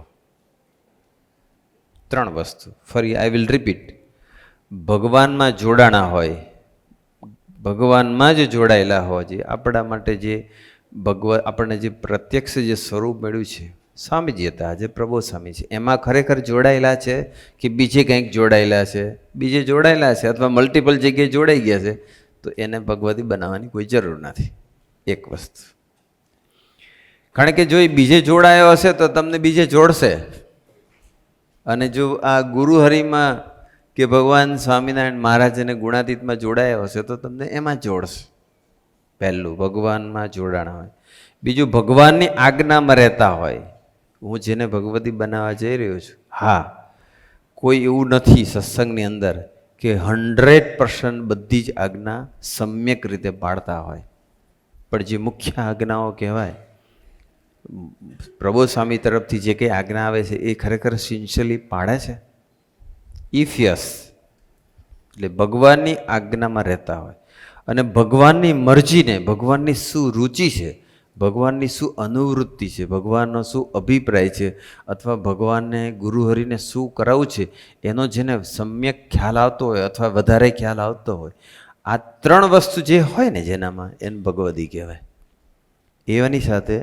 3 વસ્તુ. ફરી આઈ વિલ રિપીટ. ભગવાનમાં જોડાણા હોય, ભગવાનમાં જ જોડાયેલા હોવા જોઈએ. આપણા માટે જે આપણને જે પ્રત્યક્ષ જે સ્વરૂપ મળ્યું છે, સ્વામીજી હતા, આજે પ્રબોધ સ્વામી છે, એમાં ખરેખર જોડાયેલા છે કે બીજે કંઈક જોડાયેલા છે? બીજે જોડાયેલા છે અથવા મલ્ટિપલ જગ્યાએ જોડાઈ ગયા છે તો એને ભગવદી બનાવવાની કોઈ જરૂર નથી. એક વસ્તુ. કારણ કે જો એ બીજે જોડાયો હશે તો તમને બીજે જોડશે, અને જો આ ગુરુહરિમાં કે ભગવાન સ્વામિનારાયણ મહારાજ અને ગુણાતીતમાં જોડાયો હશે તો તમને એમાં જોડશે. પહેલું, ભગવાનમાં જોડાણ હોય. બીજું, ભગવાનની આજ્ઞામાં રહેતા હોય. હું જેને ભગવતી બનાવવા જઈ રહ્યો છું, હા, કોઈ એવું નથી સત્સંગની અંદર કે 100% બધી જ આજ્ઞા સમ્યક રીતે પાળતા હોય, પણ જે મુખ્ય આજ્ઞાઓ કહેવાય, પ્રબોધ સ્વામી તરફથી જે કંઈ આજ્ઞા આવે છે એ ખરેખર સિન્સિયરલી પાળે છે? ઇફ યસ, એટલે ભગવાનની આજ્ઞામાં રહેતા હોય અને ભગવાનની મરજીને, ભગવાનની શું રુચિ છે, ભગવાનની શું અનુવૃત્તિ છે, ભગવાનનો શું અભિપ્રાય છે, અથવા ભગવાનને ગુરુહરિને શું કરાવવું છે એનો જેને સમ્યક ખ્યાલ આવતો હોય અથવા વધારે ખ્યાલ આવતો હોય, આ 3 વસ્તુ જે હોય ને જેનામાં, એને ભગવદી કહેવાય. એવાની સાથે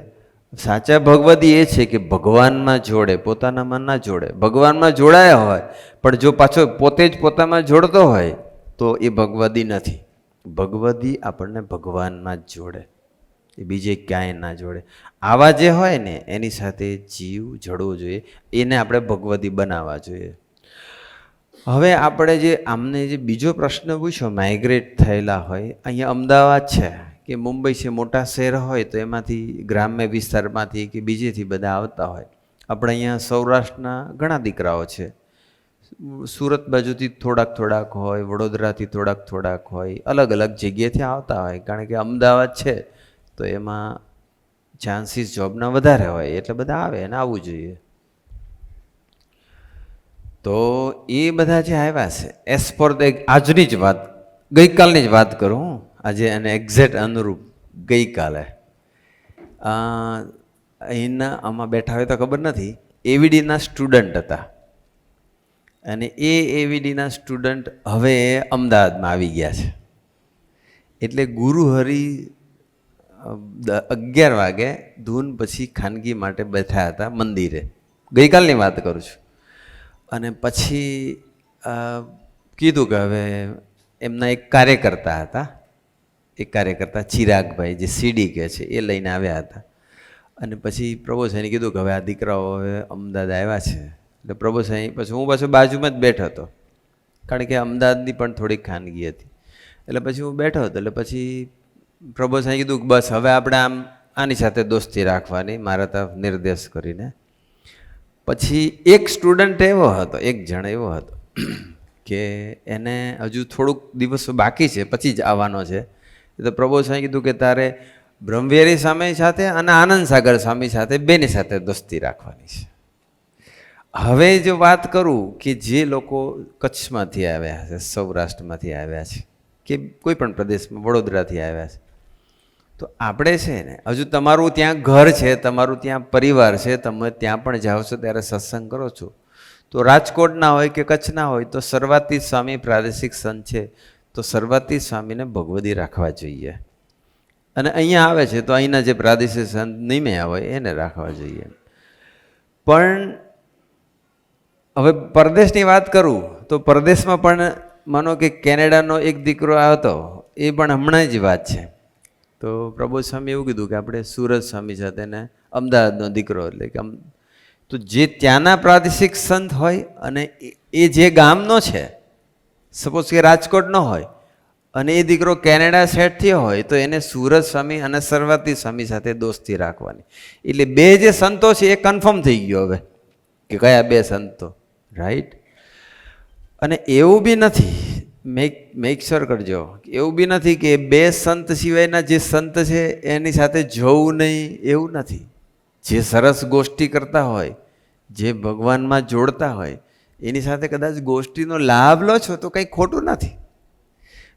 સાચા ભગવદી એ છે કે ભગવાનમાં જોડે, પોતાનામાં ના જોડે. ભગવાનમાં જોડાયા હોય પણ જો પાછો પોતે જ પોતામાં જોડતો હોય તો એ ભગવદી નથી. ભગવદી આપણને ભગવાનમાં જ જોડે, એ બીજે ક્યાંય ના જોડે. આવા જે હોય ને એની સાથે જીવ જોડવો જોઈએ, એને આપણે ભગવદી બનાવવા જોઈએ. હવે આપણે જે આમને જે બીજો પ્રશ્ન પૂછ્યો, માઇગ્રેટ થયેલા હોય, અહીંયા અમદાવાદ છે કે મુંબઈ છે, મોટા શહેર હોય તો એમાંથી ગ્રામ્ય વિસ્તારમાંથી કે બીજેથી બધા આવતા હોય. આપણે અહીંયા સૌરાષ્ટ્રના ઘણા દીકરાઓ છે, સુરત બાજુથી થોડાક હોય, વડોદરાથી થોડાક હોય, અલગ અલગ જગ્યાએથી આવતા હોય. કારણ કે અમદાવાદ છે તો એમાં ચાન્સીસ જોબના વધારે હોય એટલે બધા આવે અને આવવું જોઈએ. તો એ બધા જે આવ્યા છે, એઝ પર આજની જ વાત, ગઈકાલની જ વાત કરું, આજે અને એક્ઝેક્ટ અનુરૂપ ગઈકાલે અહીંના આમાં બેઠા હોય તો ખબર નથી, એવીડીના સ્ટુડન્ટ હતા અને એ એવીડીના સ્ટુડન્ટ હવે અમદાવાદમાં આવી ગયા છે. એટલે ગુરુહરિ 11 વાગે ધૂન પછી ખાનગી માટે બેઠા હતા મંદિરે, ગઈકાલની વાત કરું છું. અને પછી કીધું કે હવે એમના એક કાર્યકર્તા હતા, એક કાર્યકર્તા ચિરાગભાઈ જે સીડી કહે છે એ લઈને આવ્યા હતા. અને પછી પ્રભુસાઈને કીધું કે હવે આ દીકરાઓ હવે અમદાવાદ આવ્યા છે. એટલે પ્રભુસાઈ પછી હું પાછું બાજુમાં જ બેઠો હતો, કારણ કે અમદાવાદની પણ થોડીક ખાનગી હતી. એટલે પછી હું બેઠો હતો. એટલે પછી પ્રભુસાઈ કીધું કે બસ હવે આપણે આની સાથે દોસ્તી રાખવાની, મારા તરફ નિર્દેશ કરીને. પછી એક સ્ટુડન્ટ એવો હતો, એક જણ એવો હતો કે એને હજુ થોડુંક દિવસો બાકી છે, પછી જ આવવાનો છે. તો પ્રભુસાઈ કીધું કે તારે બ્રહ્મવિહારી સ્વામી સાથે અને આનંદ સાગર સ્વામી સાથે બેની સાથે દોસ્તી રાખવાની છે. હવે જો વાત કરું કે જે લોકો કચ્છમાંથી આવ્યા છે, સૌરાષ્ટ્રમાંથી આવ્યા છે, કે કોઈ પણ પ્રદેશમાં, વડોદરાથી આવ્યા છે, તો આપણે છે ને હજુ તમારું ત્યાં ઘર છે, તમારું ત્યાં પરિવાર છે, તમે ત્યાં પણ જાઓ છો ત્યારે સત્સંગ કરો છો, તો રાજકોટના હોય કે કચ્છના હોય તો સર્વાતી સ્વામી પ્રાદેશિક સંત છે, તો સર્વાતી સ્વામીને ભગવદી રાખવા જોઈએ. અને અહીંયા આવે છે તો અહીંના જે પ્રાદેશિક સંત નિમ્યા હોય એને રાખવા જોઈએ. પણ હવે પરદેશની વાત કરું તો પરદેશમાં પણ માનો કે કેનેડાનો એક દીકરો આવ્યો હતો, એ પણ હમણાં જ વાત છે. તો પ્રબોધ સ્વામી એવું કીધું કે આપણે સુરત સ્વામી સાથે ને અમદાવાદનો દીકરો, એટલે કે તો જે ત્યાંના પ્રાદેશિક સંત હોય અને એ જે ગામનો છે, સપોઝ કે રાજકોટનો હોય અને એ દીકરો કેનેડા સેટ થયો હોય તો એને સુરત સ્વામી અને સર્વાતી સ્વામી સાથે દોસ્તી રાખવાની. એટલે બે જે સંતો છે એ કન્ફર્મ થઈ ગયો હવે કે કયા બે સંતો, રાઈટ. અને એવું બી નથી, મેક શ્યોર કરજો, એવું બી નથી કે બે સંત સિવાયના જે સંત છે એની સાથે જવું નહીં, એવું નથી. જે સરસ ગોષ્ઠી કરતા હોય, જે ભગવાનમાં જોડતા હોય, એની સાથે કદાચ ગોષ્ઠીનો લાભ લો છો તો કંઈ ખોટું નથી.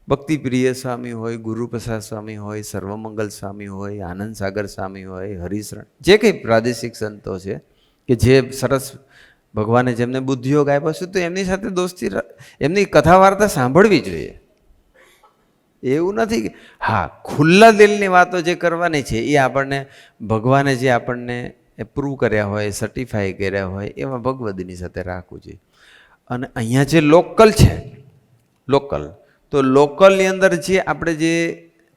ભક્તિપ્રિય સ્વામી હોય, ગુરુપ્રસાદ સ્વામી હોય, સર્વમંગલ સ્વામી હોય, આનંદ સાગર સ્વામી હોય, હરિશરણ, જે કંઈ પ્રાદેશિક સંતો છે કે જે સરસ ભગવાને જેમને બુદ્ધિયોગ આપ્યો છે, તો એમની સાથે દોસ્તી, એમની કથા વાર્તા સાંભળવી જોઈએ. એવું નથી કે હા ખુલ્લા દિલની વાતો જે કરવાની છે એ આપણને ભગવાને જે આપણને એપ્રૂવ કર્યા હોય, સર્ટિફાઈ કર્યા હોય એવા ભગવદની સાથે રાખવું જોઈએ. અને અહીંયા જે લોકલ છે, લોકલ, તો લોકલની અંદર જે આપણે જે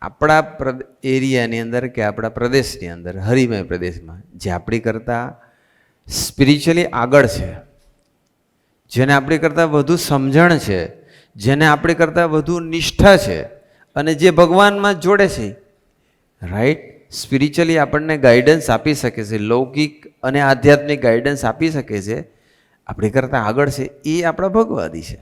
આપણા એરિયાની અંદર કે આપણા પ્રદેશની અંદર, હરિમય પ્રદેશમાં જે આપણી કરતાં સ્પિરિચ્યુઅલી આગળ છે, જેને આપણી કરતાં વધુ સમજણ છે, જેને આપણી કરતાં વધુ નિષ્ઠા છે અને જે ભગવાનમાં જોડે છે, રાઈટ, સ્પિરિચ્યુઅલી આપણને ગાઈડન્સ આપી શકે છે, લૌકિક અને આધ્યાત્મિક ગાઈડન્સ આપી શકે છે, આપણી કરતાં આગળ છે, એ આપણા ભગવાદી છે.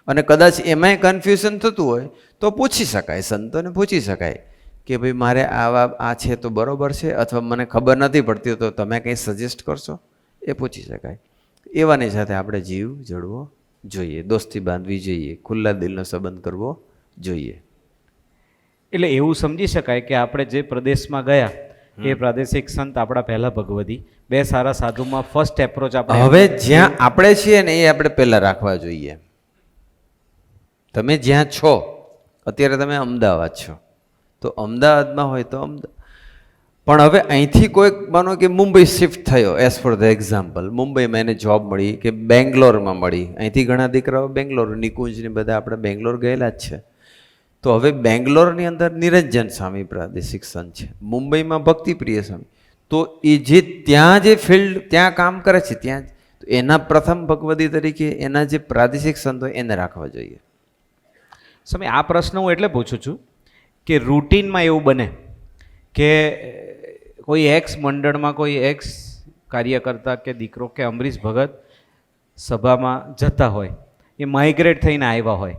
અને કદાચ એમાંય કન્ફ્યુઝન થતું હોય તો પૂછી શકાય, સંતોને પૂછી શકાય કે ભાઈ મારે આ છે તો બરાબર છે, અથવા મને ખબર નથી પડતી તો તમે કંઈ સજેસ્ટ કરશો, એ પૂછી શકાય. એવાની સાથે આપણે જીવ જોડવો જોઈએ, દોસ્તી બાંધવી જોઈએ, ખુલ્લા દિલનો સંબંધ કરવો જોઈએ. એટલે એવું સમજી શકાય કે આપણે જે પ્રદેશમાં ગયા એ પ્રાદેશિક સંત આપણા પહેલા ભગવદી, બે સારા સાધુમાં ફર્સ્ટ એપ્રોચ આપણે હવે જ્યાં આપણે છીએ ને એ આપણે પહેલાં રાખવા જોઈએ. તમે જ્યાં છો, અત્યારે તમે અમદાવાદ છો, તો અમદાવાદમાં હોય તો પણ હવે અહીંથી કોઈક માનો કે મુંબઈ શિફ્ટ થયો, એઝ ફોર ધ એક્ઝામ્પલ, મુંબઈમાં એને જોબ મળી કે બેંગ્લોરમાં મળી, અહીંથી ઘણા દીકરાઓ બેંગ્લોર, નિકુંજને બધા આપણે બેંગ્લોર ગયેલા જ છે. તો હવે બેંગ્લોરની અંદર નિરંજન સ્વામી પ્રાદેશિક સંત છે, મુંબઈમાં ભક્તિપ્રિય સ્વામી, તો એ જે ત્યાં જે ફિલ્ડ ત્યાં કામ કરે છે ત્યાં તો એના પ્રથમ ભગવદી તરીકે એના જે પ્રાદેશિક સંત હોય એને રાખવા જોઈએ. સમય આ પ્રશ્ન હું એટલે પૂછું છું કે રૂટીનમાં એવું બને કે કોઈ એક્સ મંડળમાં કોઈ એક્સ કાર્યકર્તા કે દીકરો કે અમરીશ ભગત સભામાં જતા હોય, એ માઇગ્રેટ થઈને આવ્યા હોય,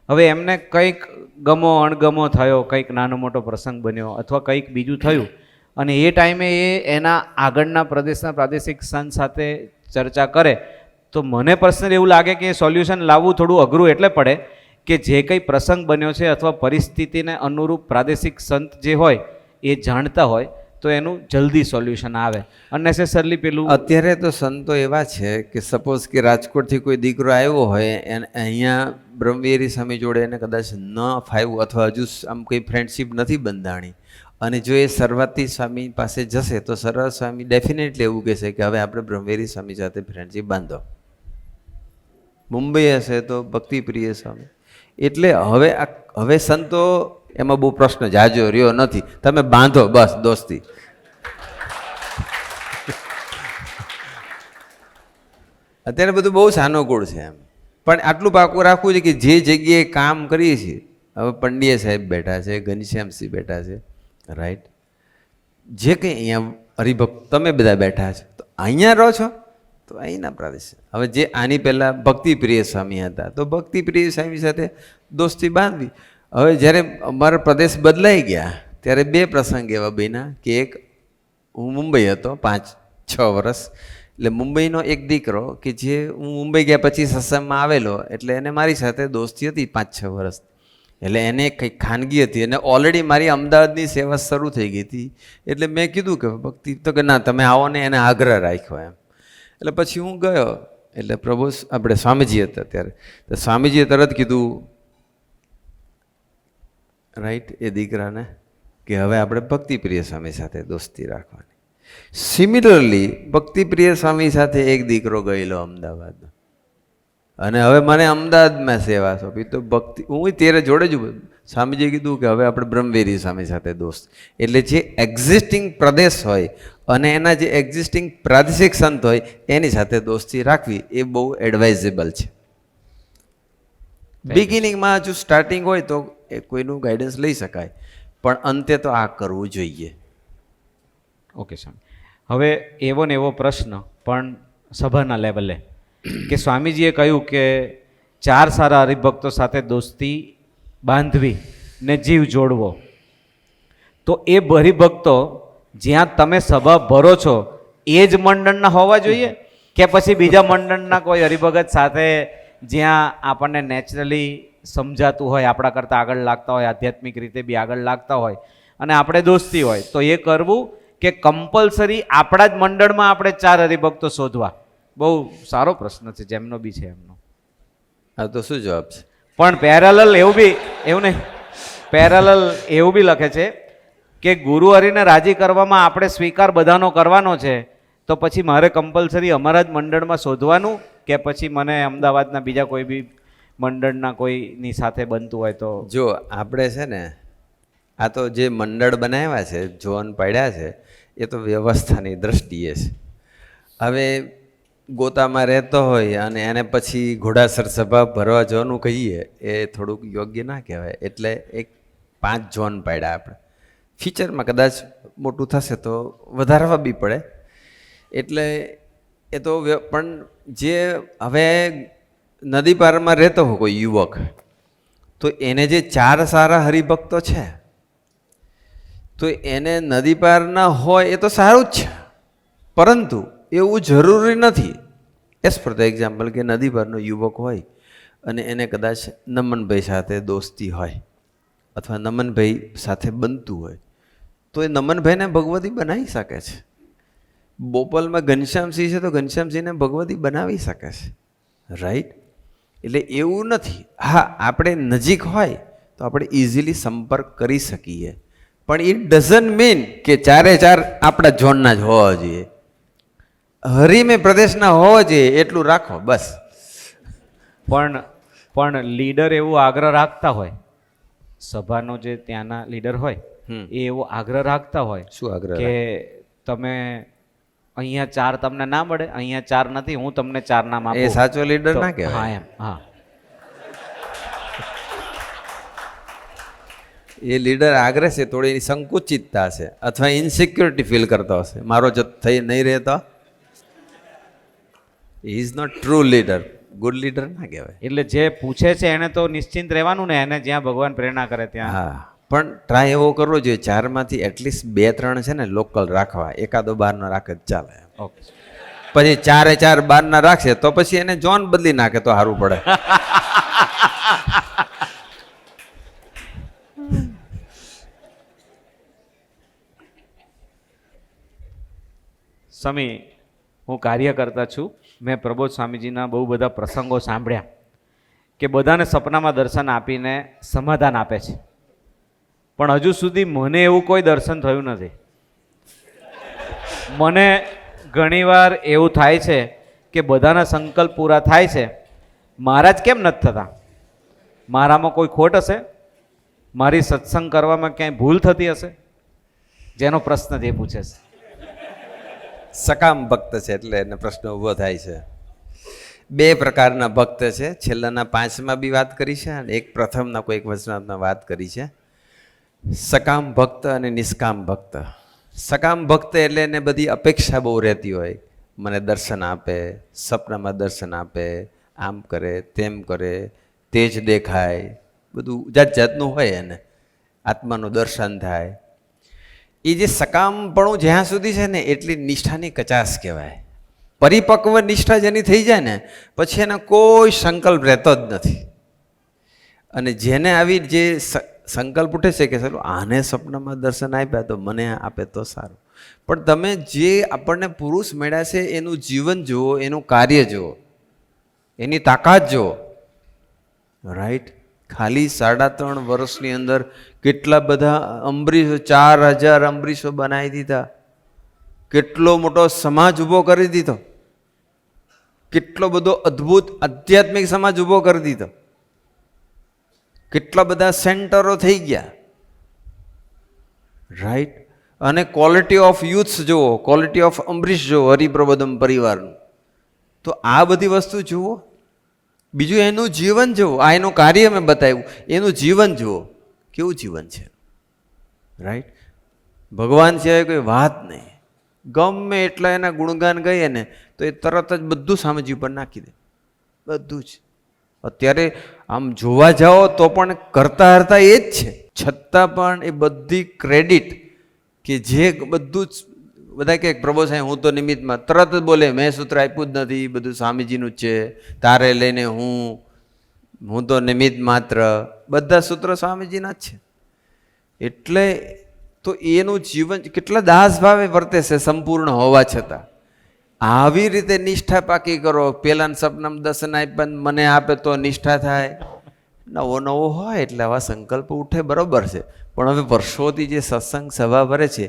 હવે એમને કંઈક ગમો અણગમો થયો, કંઈક નાનો મોટો પ્રસંગ બન્યો અથવા કંઈક બીજું થયું અને એ ટાઈમે એ એના આગળના પ્રદેશના પ્રાદેશિક સંત સાથે ચર્ચા કરે, તો મને પર્સનલી એવું લાગે કે એ સોલ્યુશન લાવવું થોડું અઘરું એટલે પડે કે જે કંઈ પ્રસંગ બન્યો છે અથવા પરિસ્થિતિને અનુરૂપ પ્રાદેશિક સંત જે હોય એ જાણતા હોય, તો એનું જલ્દી સોલ્યુશન આવે અનનેસેસરલી પેલું અત્યારે તો સંતો એવા છે કે સપોઝ કે રાજકોટથી કોઈ દીકરો આવ્યો હોય એને અહીંયા બ્રહ્મવિહારી સ્વામી જોડે એને કદાચ ન ફાવ્યું અથવા હજુ આમ કોઈ ફ્રેન્ડશીપ નથી બંધાણી અને જો એ સરવાતી સ્વામી પાસે જશે તો સરવાત સ્વામી ડેફિનેટલી એવું કહેશે કે હવે આપણે બ્રહ્મવિહારી સ્વામી સાથે ફ્રેન્ડશીપ બાંધો. મુંબઈ હશે તો ભક્તિપ્રિય સ્વામી. એટલે હવે સંતો એમાં બહુ પ્રશ્ન જાજો રહ્યો નથી, તમે બાંધો બસ દોસ્તી. અત્યારે બધું બહુ સાનુકૂળ છે એમ, પણ આટલું પાકું રાખવું છે કે જે જગ્યાએ કામ કરીએ છીએ, હવે પંડ્યા સાહેબ બેઠા છે, ઘનશ્યામસિંહ બેઠા છે, રાઈટ, જે કંઈ અહીંયા હરિભક્ત તમે બધા બેઠા છો તો અહીંયા રહો છો તો અહીંના પ્રદેશ. હવે જે આની પહેલાં ભક્તિપ્રિય સ્વામી હતા તો ભક્તિપ્રિય સ્વામી સાથે દોસ્તી બાંધવી. હવે જ્યારે અમારા પ્રદેશ બદલાઈ ગયા ત્યારે બે પ્રસંગ એવા બન્યા કે એક હું મુંબઈ હતો 5-6 વર્ષ, એટલે મુંબઈનો એક દીકરો કે જે હું મુંબઈ ગયા પછી સત્સંગમાં આવેલો, એટલે એને મારી સાથે દોસ્તી હતી 5-6 વર્ષ, એટલે એને કંઈક ખાનગી હતી અને ઓલરેડી મારી અમદાવાદની સેવા શરૂ થઈ ગઈ હતી. એટલે મેં કીધું કે ભક્તિ તો કે ના તમે આવો ને, એને આગ્રહ રાખ્યો એમ. એટલે પછી હું ગયો, એટલે પ્રભુ આપણે સ્વામીજી હતા ત્યારે, તો સ્વામીજીએ તરત કીધું રાઈટ એ દીકરાને કે હવે આપણે ભક્તિપ્રિય સ્વામી સાથે દોસ્તી રાખવાની. સિમિલરલી ભક્તિપ્રિય સ્વામી સાથે એક દીકરો ગયેલો અમદાવાદ, અને હવે મને અમદાવાદમાં સેવા સોંપી તો ભક્તિ હું ત્યારે જોડે જ સ્વામીજીએ કીધું કે હવે આપણે બ્રહ્મવિહારી સ્વામી સાથે દોસ્ત. એટલે જે એક્ઝિસ્ટિંગ પ્રદેશ હોય અને એના જે એક્ઝિસ્ટિંગ પ્રાદેશિક સંત હોય એની સાથે દોસ્તી રાખવી એ બહુ એડવાઇઝેબલ છે. બિગિનિંગમાં હજુ સ્ટાર્ટિંગ હોય તો એ કોઈનું ગાઈડન્સ લઈ શકાય, પણ અંતે તો આ કરવું જોઈએ. ઓકે સ્વામી, હવે એવો ને એવો પ્રશ્ન પણ સભાના લેવલે કે સ્વામીજીએ કહ્યું કે 4 સારા હરિભક્તો સાથે દોસ્તી બાંધવી ને જીવ જોડવો, તો એ હરિભક્તો જ્યાં તમે સભા ભરો છો એ જ મંડળના હોવા જોઈએ કે પછી બીજા મંડળના કોઈ હરિભગત સાથે જ્યાં આપણને નેચરલી સમજાતું હોય, આપણા કરતાં આગળ લાગતા હોય, આધ્યાત્મિક રીતે બી આગળ લાગતા હોય અને આપણે દોસ્તી હોય, તો એ કરવું કે કમ્પલસરી આપણા જ મંડળમાં આપણે 4 હરિભક્તો શોધવા? બહુ સારો પ્રશ્ન છે, જેમનો બી છે એમનો. આ તો શું જવાબ છે? પણ એવું બી લખે છે કે ગુરુ હરિને રાજી કરવામાં આપણે સ્વીકાર બધાનો કરવાનો છે, તો પછી મારે કમ્પલસરી અમારા જ મંડળમાં શોધવાનું કે પછી મને અમદાવાદના બીજા કોઈ બી મંડળના કોઈની સાથે બનતું હોય તો? જો આપણે છે ને આ તો જે મંડળ બનાવ્યા છે, જોન પાડ્યા છે, એ તો વ્યવસ્થાની દ્રષ્ટિએ છે. હવે ગોતામાં રહેતો હોય અને એને પછી ઘોડાસર સભા ભરવા જવાનું કહીએ એ થોડુંક યોગ્ય ના કહેવાય. એટલે એક 5 ઝોન પાડ્યા આપણે. ફીચરમાં કદાચ મોટું થશે તો વધારવા બી પડે. એટલે એ તો પણ જે હવે નદી પારમાં રહેતો હોય કોઈ યુવક, તો એને જે 4 સારા હરિભક્તો છે તો એને નદી પારના હોય એ તો સારું જ છે, પરંતુ એવું જરૂરી નથી. એઝ ફોર ધ એક્ઝામ્પલ કે નદી પરનો યુવક હોય અને એને કદાચ નમનભાઈ સાથે દોસ્તી હોય અથવા નમનભાઈ સાથે બનતું હોય તો એ નમનભાઈને ભગવતી બનાવી શકે છે. બોપલમાં ઘનશ્યામસિંહ છે તો ઘનશ્યામસિંહને ભગવતી બનાવી શકે છે, રાઈટ? એટલે એવું નથી. હા, આપણે નજીક હોય તો આપણે ઇઝીલી સંપર્ક કરી શકીએ, પણ ઇટ ડઝન્ટ મીન કે 4 આપણા ઝોનના જ હોવા જોઈએ. હરિમે પ્રદેશના હોવા જોઈએ એટલું રાખો બસ. પણ લીડર એવું આગ્રહ રાખતા હોય, સભાનો જે ત્યાંના લીડર હોય એ એવો આગ્રહ રાખતા હોય શું આગ્રહ કે તમે અહીંયા 4 તમને ના મળે, અહીંયા 4 નથી, હું તમને 4 નામ આપું, એ સાચો લીડર ના કહેવાય. હા એમ, હા, એ લીડર આગ્રહ છે, થોડી સંકુચિતતા છે અથવા ઇનસિક્યોરિટી ફીલ કરતો હશે, મારો થઈ નહીં રહેતો. Is not true leader, good leader ના કહેવાય. એટલે જે પૂછે છે એને તો નિશ્ચિંત રહેવાનું ને, એને જ્યાં ભગવાન પ્રેરણા કરે ત્યાં. હા, પણ ટ્રાય એવો કરવો જોઈએ 4માંથી એટલીસ્ટ 2-3 છે ને લોકલ રાખવા, એકાદો બહારનો રાખે જ ચાલે. ઓકે, પછી 4 બહારના રાખશે તો પછી એને જોન બદલી નાખે તો સારું પડે. સ્વામી, હું કાર્યકર્તા છું. મેં પ્રબોધ સ્વામીજીના બહુ બધા પ્રસંગો સાંભળ્યા કે બધાને સપનામાં દર્શન આપીને સમાધાન આપે છે, પણ હજુ સુધી મને એવું કોઈ દર્શન થયું નથી. મને ઘણીવાર એવું થાય છે કે બધાના સંકલ્પ પૂરા થાય છે, મારા જ કેમ નથી થતા? મારામાં કોઈ ખોટ હશે? મારી સત્સંગ કરવામાં ક્યાંય ભૂલ થતી હશે? જેનો પ્રશ્ન જે પૂછે છે. સકામ ભક્ત છે એટલે એને પ્રશ્ન ઊભો થાય છે. બે પ્રકારના ભક્ત છે. છેલ્લાના 5માં બી વાત કરી છે અને એક પ્રથમના કોઈ એક વચનામાં વાત કરી છે. સકામ ભક્ત અને નિષ્કામ ભક્ત. સકામ ભક્ત એટલે એને બધી અપેક્ષા બહુ રહેતી હોય, મને દર્શન આપે, સપનામાં દર્શન આપે, આમ કરે તેમ કરે, તેજ દેખાય, બધું જાત જાતનું હોય, એને આત્માનું દર્શન થાય. એ જે સકામપણું જ્યાં સુધી છે ને એટલી નિષ્ઠાની કચાશ કહેવાય. પરિપક્વ નિષ્ઠા જેની થઈ જાય ને પછી એનો કોઈ સંકલ્પ રહેતો જ નથી. અને જેને આવી જે સંકલ્પ ઉઠે છે કે સારું આને સપનામાં દર્શન આપ્યા તો મને આપે તો સારું, પણ તમે જે આપણને પુરુષ મળ્યા છે એનું જીવન જુઓ, એનું કાર્ય જુઓ, એની તાકાત જુઓ. રાઈટ? ખાલી 3.5 વર્ષની અંદર કેટલા બધા અંબરીશો, 4000 અંબરીશો બનાવી દીધા, કેટલો મોટો સમાજ ઊભો કરી દીધો, કેટલો બધો અદ્ભુત આધ્યાત્મિક સમાજ ઊભો કરી દીધો, કેટલા બધા સેન્ટરો થઈ ગયા. રાઈટ? અને ક્વોલિટી ઓફ યુથ્સ જુઓ, ક્વોલિટી ઓફ અંબરીશ જુઓ, હરિપ્રબોધમ પરિવારનું. તો આ બધી વસ્તુ જુઓ. બીજું એનું જીવન જુઓ. આ એનું કાર્ય મેં બતાવ્યું, એનું જીવન જુઓ, કેવું જીવન છે. રાઈટ? ભગવાન સિવાય કોઈ વાત નહીં. ગમે એટલા એના ગુણગાન ગઈએ ને તો એ તરત જ બધું સામજી ઉપર નાખી દે, બધું જ. અત્યારે આમ જોવા જાઓ તો પણ કરતા હરતા એ જ છે, છતાં પણ એ બધી ક્રેડિટ કે જે બધું જ બધા કે પ્રભુ સાહેબ હું તો નિમિત્તમાં, તરત જ બોલે મેં સૂત્ર આપ્યું જ નથી, બધું સ્વામીજીનું જ છે, તારે લઈને હું તો નિમિત્ત માત્ર. બધા સૂત્ર સ્વામીજીના જ છે. એટલે તો એનું જીવન કેટલા દાસ ભાવે વર્તે છે સંપૂર્ણ હોવા છતાં. આવી રીતે નિષ્ઠા પાકી કરો. પેલાના સપનામાં દર્શન આપ્યા મને આપે તો નિષ્ઠા થાય. નવો નવો હોય એટલે આવા સંકલ્પ ઉઠે, બરોબર છે. પણ હવે વર્ષોથી જે સત્સંગ સભા ભરે છે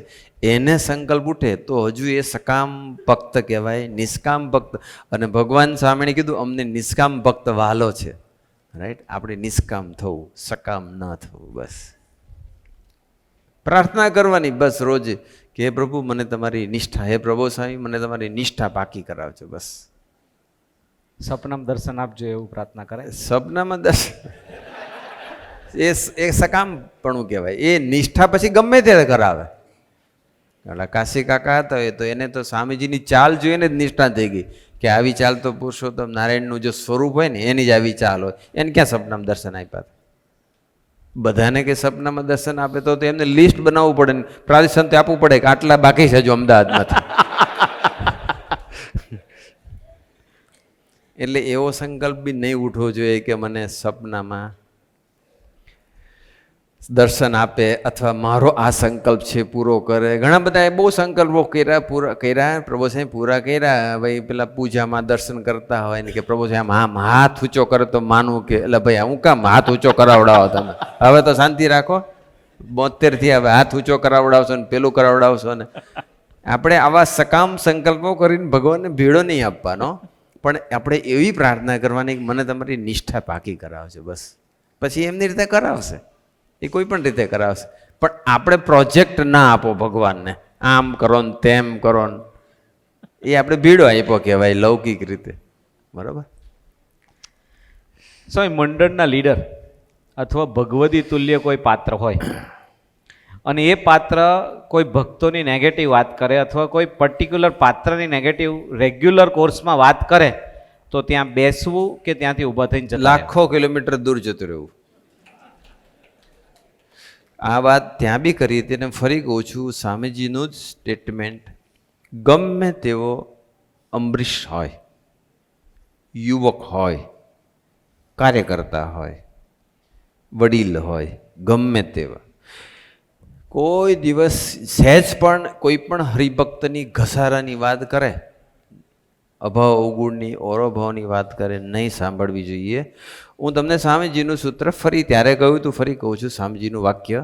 એને સંકલ્પ ઉઠે તો હજુ એ સકામ ભક્ત કહેવાય, નિષ્કામ ભક્ત. અને ભગવાન સ્વામીને કીધું અમને નિષ્કામ ભક્ત વહાલો છે. રાઈટ? આપણે નિષ્કામ થવું, સકામ ન થવું. બસ પ્રાર્થના કરવાની બસ રોજ કે હે પ્રભુ મને તમારી નિષ્ઠા, હે પ્રભુ સ્વામી મને તમારી નિષ્ઠા પાકી કરાવજો. બસ સપનામાં દર્શન આપજો એવું પ્રાર્થના કરે. સપનામાં દર્શન એ સકામપણું કહેવાય. એ નિષ્ઠા પછી ગમે તે કરાવે. એટલે કાશી કાકા હતા એ તો એને તો સ્વામીજીની ચાલ જોઈને જ નિષ્ઠા થઈ ગઈ કે આવી ચાલ તો પુરુષોત્તમ નારાયણનું જો સ્વરૂપ હોય ને એની જ આવી ચાલ હોય. એને ક્યાં સપનામાં દર્શન આપ્યા? બધાને કે સપનામાં દર્શન આપે તો એમને લિસ્ટ બનાવવું પડે ને પ્રાદેશિક આપવું પડે કે આટલા બાકી છે હજુ અમદાવાદમાંથી. એટલે એવો સંકલ્પ બી નહીં ઉઠવો જોઈએ કે મને સપનામાં દર્શન આપે અથવા મારો આ સંકલ્પ છે પૂરો કરે. ઘણા બધા બહુ સંકલ્પો કર્યા પ્રભુ સાહેબ પૂરા કર્યા. ભાઈ પેલા પૂજામાં દર્શન કરતા હોય ને કે પ્રભુ સાહેબ આમ હાથ ઊંચો કરે તો માનવું કે એટલે ભાઈ હું કામ હાથ ઊંચો કરાવડાવો તમે? હવે તો શાંતિ રાખો. 72 થી હવે હાથ ઊંચો કરાવડાવશો ને પેલું કરાવડાવશો ને. આપણે આવા સકામ સંકલ્પો કરીને ભગવાનને ભેળો નહીં આપવાનો, પણ આપણે એવી પ્રાર્થના કરવાની કે મને તમારી નિષ્ઠા પાકી કરાવજો. બસ પછી એમની રીતે કરાવશે, એ કોઈ પણ રીતે કરાવશે. પણ આપણે પ્રોજેક્ટ ના આપો ભગવાનને, આમ કરો ને તેમ કરો ને. એ આપણે ભીડો આપ્યો કહેવાય લૌકિક રીતે. બરાબર? સ્વામી, મંડળના લીડર અથવા ભગવદી તુલ્ય કોઈ પાત્ર હોય અને એ પાત્ર કોઈ ભક્તોની નેગેટિવ વાત કરે અથવા કોઈ પર્ટિક્યુલર પાત્રની નેગેટિવ રેગ્યુલર કોર્સમાં વાત કરે તો ત્યાં બેસવું કે ત્યાંથી ઊભા થઈને જતા લાખો કિલોમીટર દૂર જતું રહેવું. આ વાત ત્યાં બી કરી તેને ફરી કહું છું. સ્વામીજીનું જ સ્ટેટમેન્ટ, ગમે તેવો અંબરીશ હોય, યુવક હોય, કાર્યકર્તા હોય, વડીલ હોય, ગમે તેવા કોઈ દિવસ સહેજ પણ કોઈ પણ હરિભક્તની ઘસારાની વાત કરે, અભાવ અવગુણની ઓરોભાવની વાત કરે, નહીં સાંભળવી જોઈએ. હું તમને સ્વામીજીનું સૂત્ર ફરી ત્યારે કહ્યું તું, ફરી કહું છું સ્વામીજીનું વાક્ય.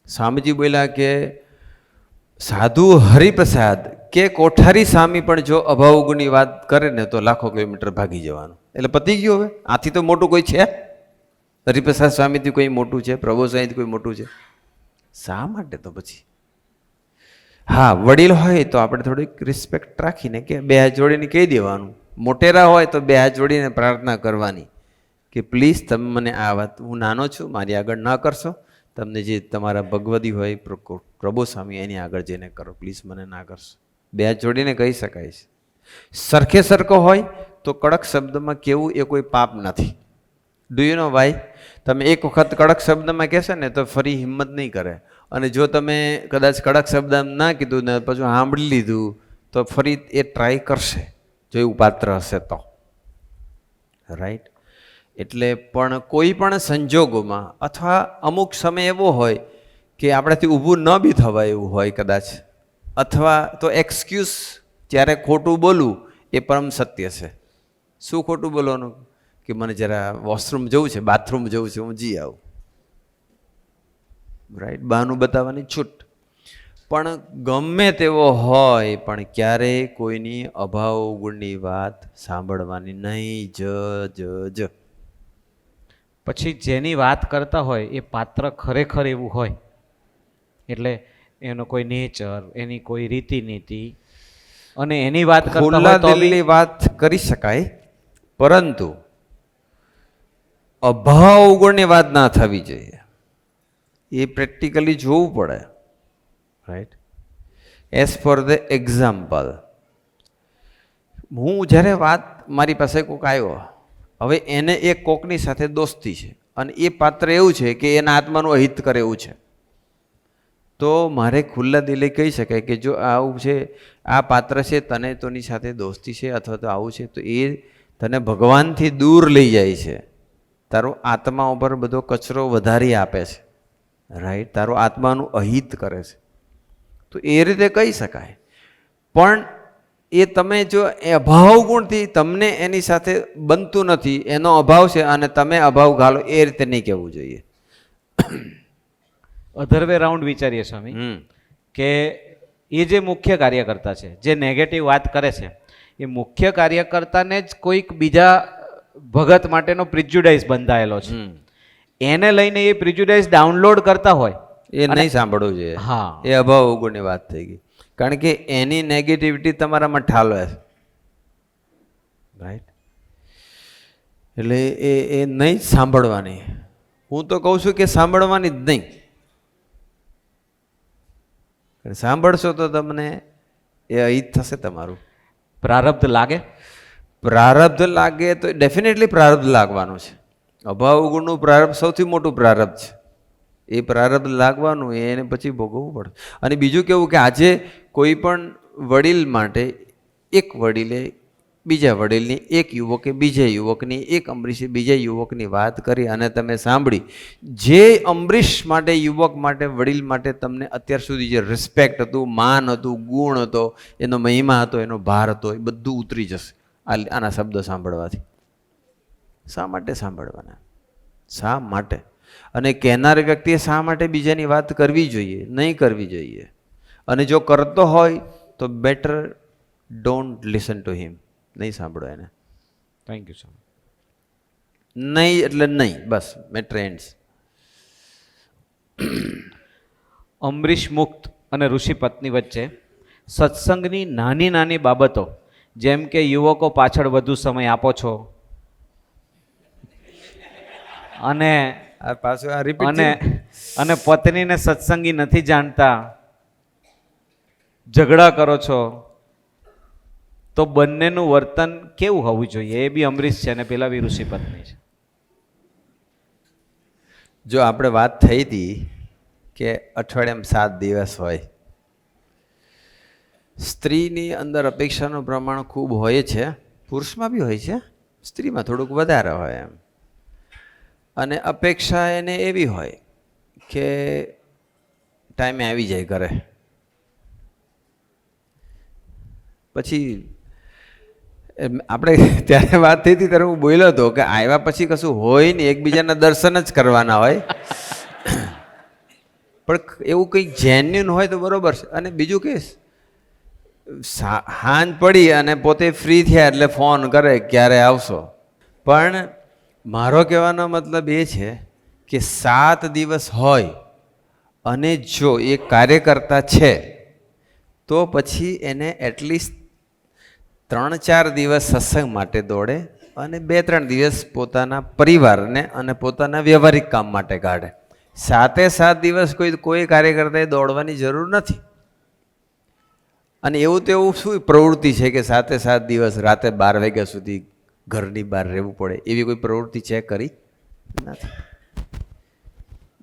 સ્વામીજી બોલ્યા કે સાધુ હરિપ્રસાદ કે કોઠારી સ્વામી પણ જો અભાવ અવગુણની વાત કરે ને તો લાખો કિલોમીટર ભાગી જવાનું. એટલે પતી ગયું. હવે આથી તો મોટું કોઈ છે? હરિપ્રસાદ સ્વામીથી કોઈ મોટું છે? પ્રભુ સાંઈથી કોઈ મોટું છે? શા માટે? તો પછી હા, વડીલ હોય તો આપણે થોડીક રિસ્પેક્ટ રાખીને કે બે હાથ જોડીને કહી દેવાનું. મોટેરા હોય તો બે હાથ જોડીને પ્રાર્થના કરવાની કે પ્લીઝ તમે મને આ વાત, હું નાનો છું, મારી આગળ ન કરશો. તમને જે તમારા ભગવદી હોય પ્રભુ સ્વામી એની આગળ જઈને કરો, પ્લીઝ મને ના કરશો. બે હાથ જોડીને કહી શકાય છે. સરખે સરખો હોય તો કડક શબ્દમાં કહેવું એ કોઈ પાપ નથી. Do you know why? તમે એક વખત કડક શબ્દમાં કહેશો ને તો ફરી હિંમત નહીં કરે. અને જો તમે કદાચ કડક શબ્દ ના કીધું ને પછી સાંભળી લીધું તો ફરી એ ટ્રાય કરશે, જો એવું પાત્ર હશે તો. રાઈટ? એટલે પણ કોઈ પણ સંજોગોમાં અથવા અમુક સમય એવો હોય કે આપણાથી ઊભું ન બી થવાય એવું હોય કદાચ, અથવા તો એક્સક્યુઝ જ્યારે ખોટું બોલવું એ પરમ સત્ય છે. શું ખોટું બોલવાનું? કે મને જરા વોશરૂમ જવું છે, બાથરૂમ જવું છે, હું જી આવું. રાઈટ? બહાનું બતાવવાની છૂટ. પણ ગમે તેવો હોય પણ ક્યારેય કોઈની અભાવ ગુણની વાત સાંભળવાની નહીં. જ પછી જેની વાત કરતા હોય એ પાત્ર ખરેખર એવું હોય એટલે એનો કોઈ નેચર, એની કોઈ રીતિ નીતિ અને એની વાત કરતા ખુલ્લા હોય તો દિલની વાત કરી શકાય, પરંતુ અભાવ ગુણની વાત ના થવી જોઈએ. એ પ્રેક્ટિકલી જોવું પડે. Right? As for the example, હું જ્યારે વાત, મારી પાસે કોક આવ્યો, હવે એને એક કોકની સાથે દોસ્તી છે અને એ પાત્ર એવું છે કે એના આત્માનું અહિત કરે એવું છે, તો મારે ખુલ્લા દિલે કહી શકાય કે જો આવું છે, આ પાત્ર છે, તને તોની સાથે દોસ્તી છે અથવા તો આવું છે, તો એ તને ભગવાનથી દૂર લઈ જાય છે, તારો આત્મા ઉપર બધો કચરો વધારી આપે છે. રાઈટ? તારો આત્માનું અહિત કરે છે, તો એ રીતે કહી શકાય. પણ એ તમે જો એ અભાવ ગુણથી તમને એની સાથે બનતું નથી, એનો અભાવ છે અને તમે અભાવ ઘાલો, એ રીતે નહીં કહેવું જોઈએ. અધર વે રાઉન્ડ વિચારીએ સ્વામી કે એ જે મુખ્ય કાર્યકર્તા છે, જે નેગેટિવ વાત કરે છે, એ મુખ્ય કાર્યકર્તાને જ કોઈક બીજા ભગત માટેનો પ્રિજ્યુડાઇઝ બંધાયેલો છે. એને લઈને એ પ્રિજ્યુડાઇઝ ડાઉનલોડ કરતા હોય એ નહીં સાંભળવું જોઈએ. હા, એ અભાવ અવગુણની વાત થઈ ગઈ. કારણ કે એની નેગેટિવિટી તમારામાં ઠાલવે છે. રાઈટ? એટલે એ નહીં સાંભળવાની. હું તો કહું છું કે સાંભળવાની જ નહીં. સાંભળશો તો તમને એ અહિત થશે તમારું. પ્રારબ્ધ લાગે. પ્રારબ્ધ લાગે તો ડેફિનેટલી પ્રારબ્ધ લાગવાનું છે. અભાવ ગુણનું પ્રારબ્ધ સૌથી મોટું પ્રારબ્ધ છે. એ પ્રારબ્ધ લાગવાનું, એને પછી ભોગવવું પડે. અને બીજું કેવું કે આજે કોઈ પણ વડીલ માટે એક વડીલે બીજા વડીલની, એક યુવકે બીજા યુવકની, એક અમરીશે બીજા યુવકની વાત કરી અને તમે સાંભળી. જે અમરીશ માટે, યુવક માટે, વડીલ માટે તમને અત્યાર સુધી જે રિસ્પેક્ટ હતું, માન હતું, ગુણ હતો, એનો મહિમા હતો, એનો ભાર હતો, એ બધું ઉતરી જશે આના શબ્દો સાંભળવાથી. શા માટે સાંભળવાના? શા માટે? અને કહેનાર વ્યક્તિએ શા માટે બીજાની વાત કરવી જોઈએ? નહીં કરવી જોઈએ. અને જો કરતો હોય તો better don't listen to him. નહીં સાંભળો એને. Thank you sir. નહીં એટલે નહીં, બસ. Matter ends. અમરીશ મુક્ત અને ઋષિ પત્ની વચ્ચે સત્સંગની નાની નાની બાબતો, જેમ કે યુવકો પાછળ વધુ સમય આપો છો અને અને પત્નીને સત્સંગી નથી જાણતા, ઝઘડા કરો છો, તો બંનેનું વર્તન કેવું હોવું જોઈએ? એ બી અમરીશ છે અને પેલા બી ઋષિ પત્ની છે. જો આપણે વાત થઈ હતી કે અઠવાડિયામાં 7 દિવસ હોય, સ્ત્રીની અંદર અપેક્ષાનું પ્રમાણ ખૂબ હોય છે, પુરુષમાં બી હોય છે, સ્ત્રીમાં થોડુંક વધારે હોય એમ. અને અપેક્ષા એને એવી હોય કે ટાઈમે આવી જાય ઘરે. પછી આપણે ત્યારે વાત થઈ હતી ત્યારે હું બોલ્યો હતો કે આવ્યા પછી કશું હોય ને, એકબીજાના દર્શન જ કરવાના હોય. પણ એવું કંઈક જેન્યુન હોય તો બરોબર છે. અને બીજું કે હાંજ પડી અને પોતે ફ્રી થયા એટલે ફોન કરે ક્યારે આવશો. પણ મારો કહેવાનો મતલબ એ છે કે 7 દિવસ હોય અને જો એ કાર્યકર્તા છે તો પછી એને એટલીસ્ટ 3-4 દિવસ સત્સંગ માટે દોડે અને 2-3 દિવસ પોતાના પરિવારને અને પોતાના વ્યવહારિક કામ માટે કાઢે. 7 દિવસ કોઈ કાર્યકર્તાએ દોડવાની જરૂર નથી. અને એવું તો એવું શું પ્રવૃત્તિ છે કે 7 દિવસ રાતે 12 વાગ્યા સુધી ઘરની બહાર રહેવું પડે? એવી કોઈ પ્રવૃત્તિ છે કરી નથી.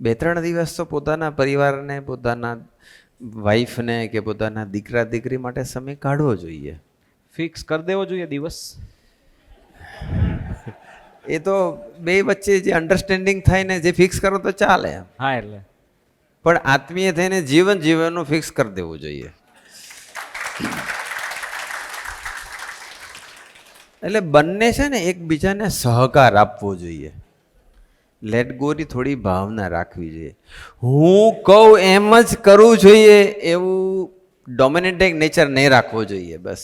2-3 દિવસ તો પોતાના પરિવારને, પોતાના વાઈફને કે પોતાના દીકરા દીકરી માટે સમય કાઢવો જોઈએ. ફિક્સ કરી દેવો જોઈએ દિવસ. એ તો બે વચ્ચે જે અન્ડરસ્ટેન્ડિંગ થાય ને, જે ફિક્સ કરો તો ચાલે. હા, એટલે પણ આત્મીય થઈને જીવન જીવવાનું ફિક્સ કરી દેવું જોઈએ. એટલે બંને છે ને એકબીજાને સહકાર આપવો જોઈએ. લેટ ગોની થોડી ભાવના રાખવી જોઈએ. હું કહું એમ જ કરવું જોઈએ એવું ડોમિનેટિંગ નેચર નહીં રાખવો જોઈએ. બસ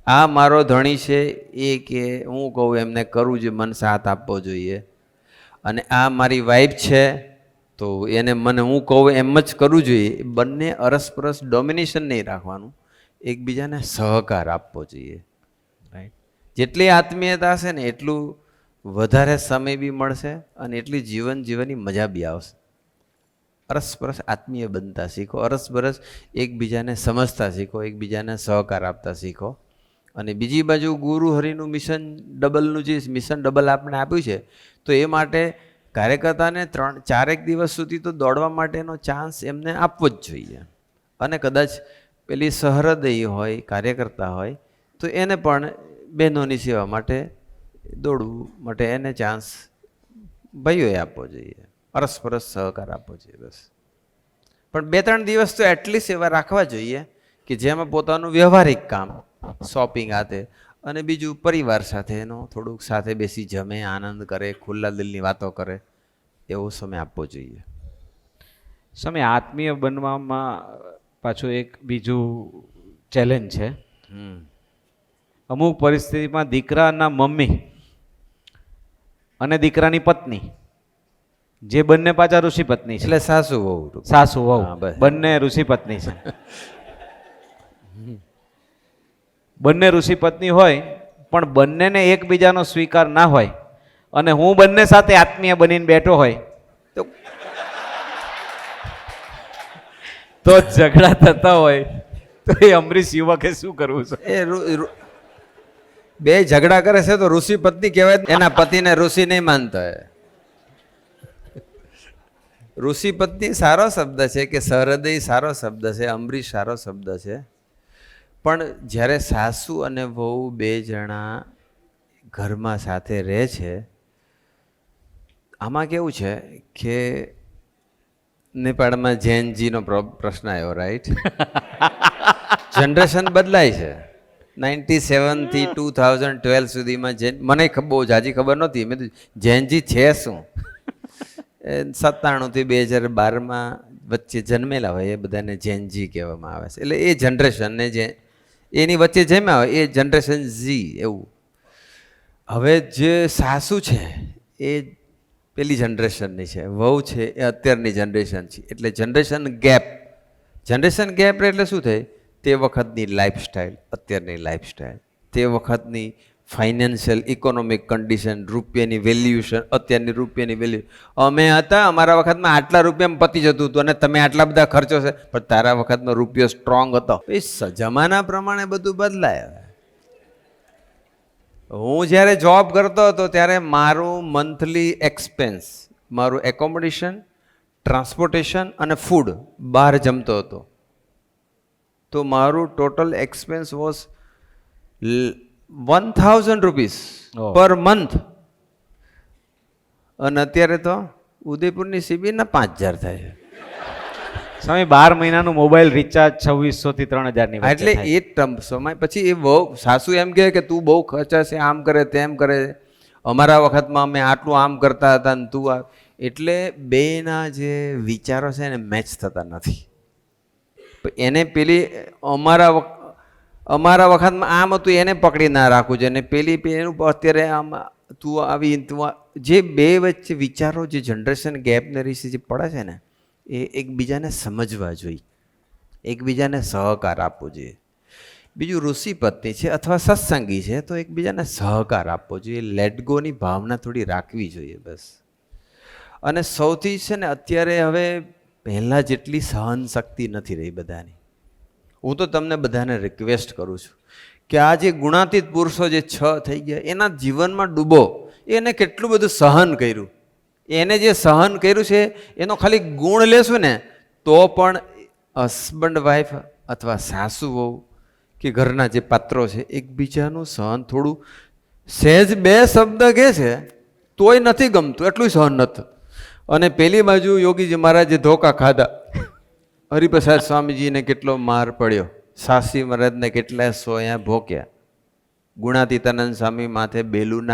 આ મારો ધણી છે એ કે હું કહું એમને કરવું જોઈએ, મન સાથ આપવો જોઈએ. અને આ મારી વાઈફ છે તો એને મને હું કહું એમ જ કરવું જોઈએ. બંને અરસપરસ ડોમિનેશન નહીં રાખવાનું, એકબીજાને સહકાર આપવો જોઈએ. રાઈટ. જેટલી આત્મીયતા હશે ને એટલું વધારે સમય બી મળશે અને એટલી જીવન જીવવાની મજા બી આવશે. અરસપરસ આત્મીય બનતા શીખો, અરસપરસ એકબીજાને સમજતા શીખો, એકબીજાને સહકાર આપતા શીખો. અને બીજી બાજુ ગુરુ હરિનું મિશન ડબલનું જે મિશન ડબલ આપણે આપ્યું છે, તો એ માટે કાર્યકર્તાને 3-4 દિવસ સુધી તો દોડવા માટેનો ચાન્સ એમને આપવો જ જોઈએ. અને કદાચ પેલી સહૃદયી હોય, કાર્યકર્તા હોય, તો એને પણ બહેનોની સેવા માટે દોડવું માટે એને ચાન્સ ભાઈઓએ આપવો જોઈએ. અરસપરસ સહકાર આપવો જોઈએ. બસ. પણ 2-3 દિવસ તો એટલીસ્ટ એવા રાખવા જોઈએ કે જેમાં પોતાનું વ્યવહારિક કામ, શોપિંગ આતે, અને બીજું પરિવાર સાથે એનો થોડુંક સાથે બેસી જમે, આનંદ કરે, ખુલ્લા દિલની વાતો કરે, એવો સમય આપવો જોઈએ. સમય આત્મીય બનવામાં પાછું એક બીજું ચેલેન્જ છે. અમુક પરિસ્થિતિમાં દીકરાના મમ્મી અને દીકરાની પત્ની, જે બંને પાછા ઋષિ પત્ની છે, એટલે સાસુ વહુ બંને ઋષિ પત્ની છે. બંને ઋષિ પત્ની હોય પણ બંનેને એકબીજાનો સ્વીકાર ના હોય અને હું બંને સાથે આત્મીય બનીને બેઠો હોય તો ઝઘડા થતા હોય તો એ અમરીશ યુવકે શું કરવું છે? એ બે ઝઘડા કરે છે તો ઋષિ પત્ની કહેવાય, એના પતિને ઋષિ નહીં માનતા હોય. ઋષિ પત્ની સારો શબ્દ છે કે સહૃદય સારો શબ્દ છે, અમરીશ સારો શબ્દ છે. પણ જ્યારે સાસુ અને વહુ બે જણા ઘરમાં સાથે રહે છે, આમાં કેવું છે કે નેપાળમાં જૈનજીનો પ્રશ્ન આવ્યો, રાઈટ? જનરેશન બદલાય છે. 97 થી 2012 સુધીમાં જૈન, મને બહુ જાજી ખબર નહોતી, મેં જૈનજી છે શું? 97 થી 2012 વચ્ચે જન્મેલા હોય એ બધાને જૈનજી કહેવામાં આવે છે. એટલે એ જનરેશનને જે એની વચ્ચે જમ્યા હોય એ જનરેશન ઝી એવું. હવે જે સાસુ છે એ પેલી જનરેશનની છે, વહુ છે એ અત્યારની જનરેશન છે. એટલે જનરેશન ગેપ એટલે શું થાય? તે વખતની લાઈફસ્ટાઈલ, અત્યારની લાઈફસ્ટાઈલ, તે વખતની ફાઇનાન્શિયલ ઇકોનોમિક કન્ડિશન, રૂપિયાની વેલ્યુએશન, અત્યારની રૂપિયાની વેલ્યુ. અમે હતા અમારા વખતમાં આટલા રૂપિયામાં પતી જતું હતું અને તમે આટલા બધા ખર્ચો છે, પણ તારા વખતમાં રૂપિયો સ્ટ્રોંગ હતો. એ જમાના પ્રમાણે બધું બદલાય. હું જ્યારે જોબ કરતો હતો ત્યારે મારું મંથલી એક્સપેન્સ, મારું એકોમોડેશન, ટ્રાન્સપોર્ટેશન અને ફૂડ, બહાર જમતો હતો, તો મારું total expense was 1000 rupees per month. અને અત્યારે તો ઉદયપુરની સીબીના 5000 થાય છે. સ્વામી 12 મહિનાનું મોબાઈલ રિચાર્જ 2600 થી 3000 ની વચ્ચે એટલે થાય. એ સમય પછી એ બહુ સાસુ એમ કહે કે તું બહુ ખર્ચા છે, આમ કરે તેમ કરે, અમારા વખતમાં અમે આટલું આમ કરતા હતા ને તું એટલે બેના જે વિચારો છે ને મેચ થતા નથી. એને પેલી અમારા વખતમાં આમ હતું એને પકડી ના રાખવું છે, અને પેલી એનું અત્યારે આમ તું આવી જે બે વચ્ચે વિચારો જે જનરેશન ગેપને રીસે જે પડે છે ને એ એકબીજાને સમજવા જોઈએ, એકબીજાને સહકાર આપવો જોઈએ. બીજું ઋષિ પત્ની છે અથવા સત્સંગી છે તો એકબીજાને સહકાર આપવો જોઈએ, લેટ ગોની ભાવના થોડી રાખવી જોઈએ બસ. અને સૌથી છે ને અત્યારે હવે પહેલાં જેટલી સહન શક્તિ નથી રહી બધાની. હું તો તમને બધાને રિક્વેસ્ટ કરું છું કે આ જે ગુણાતીત પુરુષો જે 6 થઈ ગયા એના જીવનમાં ડૂબો. એને કેટલું બધું સહન કર્યું, એને જે સહન કર્યું છે એનો ખાલી ગુણ લેશું ને તો પણ હસબન્ડ વાઈફ અથવા સાસુ વહુ કે ઘરના જે પાત્રો છે એકબીજાનું સહન થોડું સહેજ 2 શબ્દ કહે છે તોય નથી ગમતું એટલું સહન નથી. અને પેલી બાજુ યોગીજી મહારાજે ધોકા ખાધા, હરિપ્રસાદ સ્વામીજીને કેટલો માર પડ્યો, સાસી મહારાજને કેટલા સોયા ભોક્યા, ગુણાતીતાનંદ સ્વામી માથે બેલું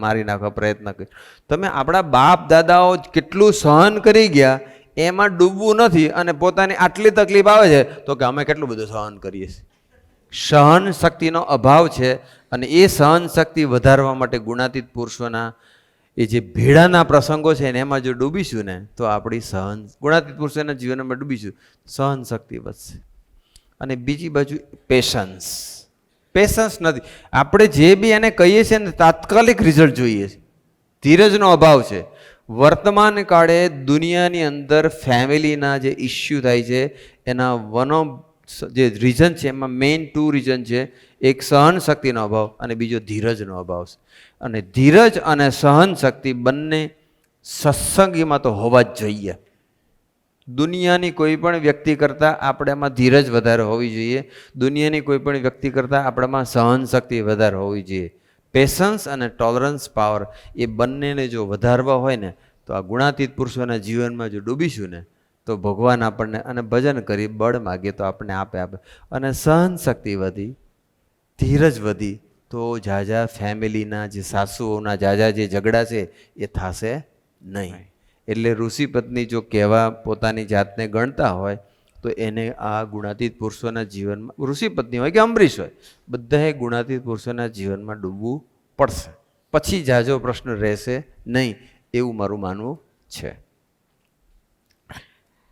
મારી નાખવા પ્રયત્ન કર્યો. તમે આપણા બાપ દાદાઓ કેટલું સહન કરી ગયા એમાં ડૂબવું નથી, અને પોતાની આટલી તકલીફ આવે છે તો કે અમે કેટલું બધું સહન કરીએ છીએ. સહન શક્તિનો અભાવ છે, અને એ સહન શક્તિ વધારવા માટે ગુણાતીત પુરુષોના એ જે ભેડાના પ્રસંગો છે ને એમાં જો ડૂબીશું ને તો આપણી ગુણાતીત પુરુષોના જીવનમાં ડૂબીશું, સહન શક્તિ વધશે. અને બીજી બાજુ પેશન્સ નથી. આપણે જે બી એને કહીએ છીએ ને તાત્કાલિક રિઝલ્ટ જોઈએ છે, ધીરજનો અભાવ છે. વર્તમાન કાળે દુનિયાની અંદર ફેમિલીના જે ઇસ્યુ થાય છે એના વન ઓફ જે રીઝન છે એમાં મેઇન 2 રીઝન છે. એક સહન શક્તિનો અભાવ અને બીજો ધીરજનો અભાવ છે. અને ધીરજ અને સહન શક્તિ બંને સત્સંગીમાં તો હોવા જ જોઈએ. દુનિયાની કોઈ પણ વ્યક્તિ કરતાં આપણામાં ધીરજ વધારે હોવી જોઈએ, દુનિયાની કોઈ પણ વ્યક્તિ કરતાં આપણામાં સહન શક્તિ વધારે હોવી જોઈએ. પેશન્સ અને ટોલરન્સ પાવર એ બંનેને જો વધારવા હોય ને તો આ ગુણાતીત પુરુષોના જીવનમાં જો ડૂબીશું ને તો ભગવાન આપણને અને ભજન કરી બળ માગીએ તો આપણને આપે. અને સહન શક્તિ વધી, ધીરજ વધી તો ઝાઝા ફેમિલીના જે સાસુઓના ઝાઝા જે ઝઘડા છે એ થશે નહીં. એટલે ઋષિ પત્ની જો કહેવા પોતાની જાતને ગણતા હોય તો એને આ ગુણાતીત પુરુષોના જીવનમાં, ઋષિ પત્ની હોય કે અમરીશ હોય, બધાએ ગુણાતીત પુરુષોના જીવનમાં ડૂબવું પડશે, પછી ઝાઝો પ્રશ્ન રહેશે નહીં, એવું મારું માનવું છે.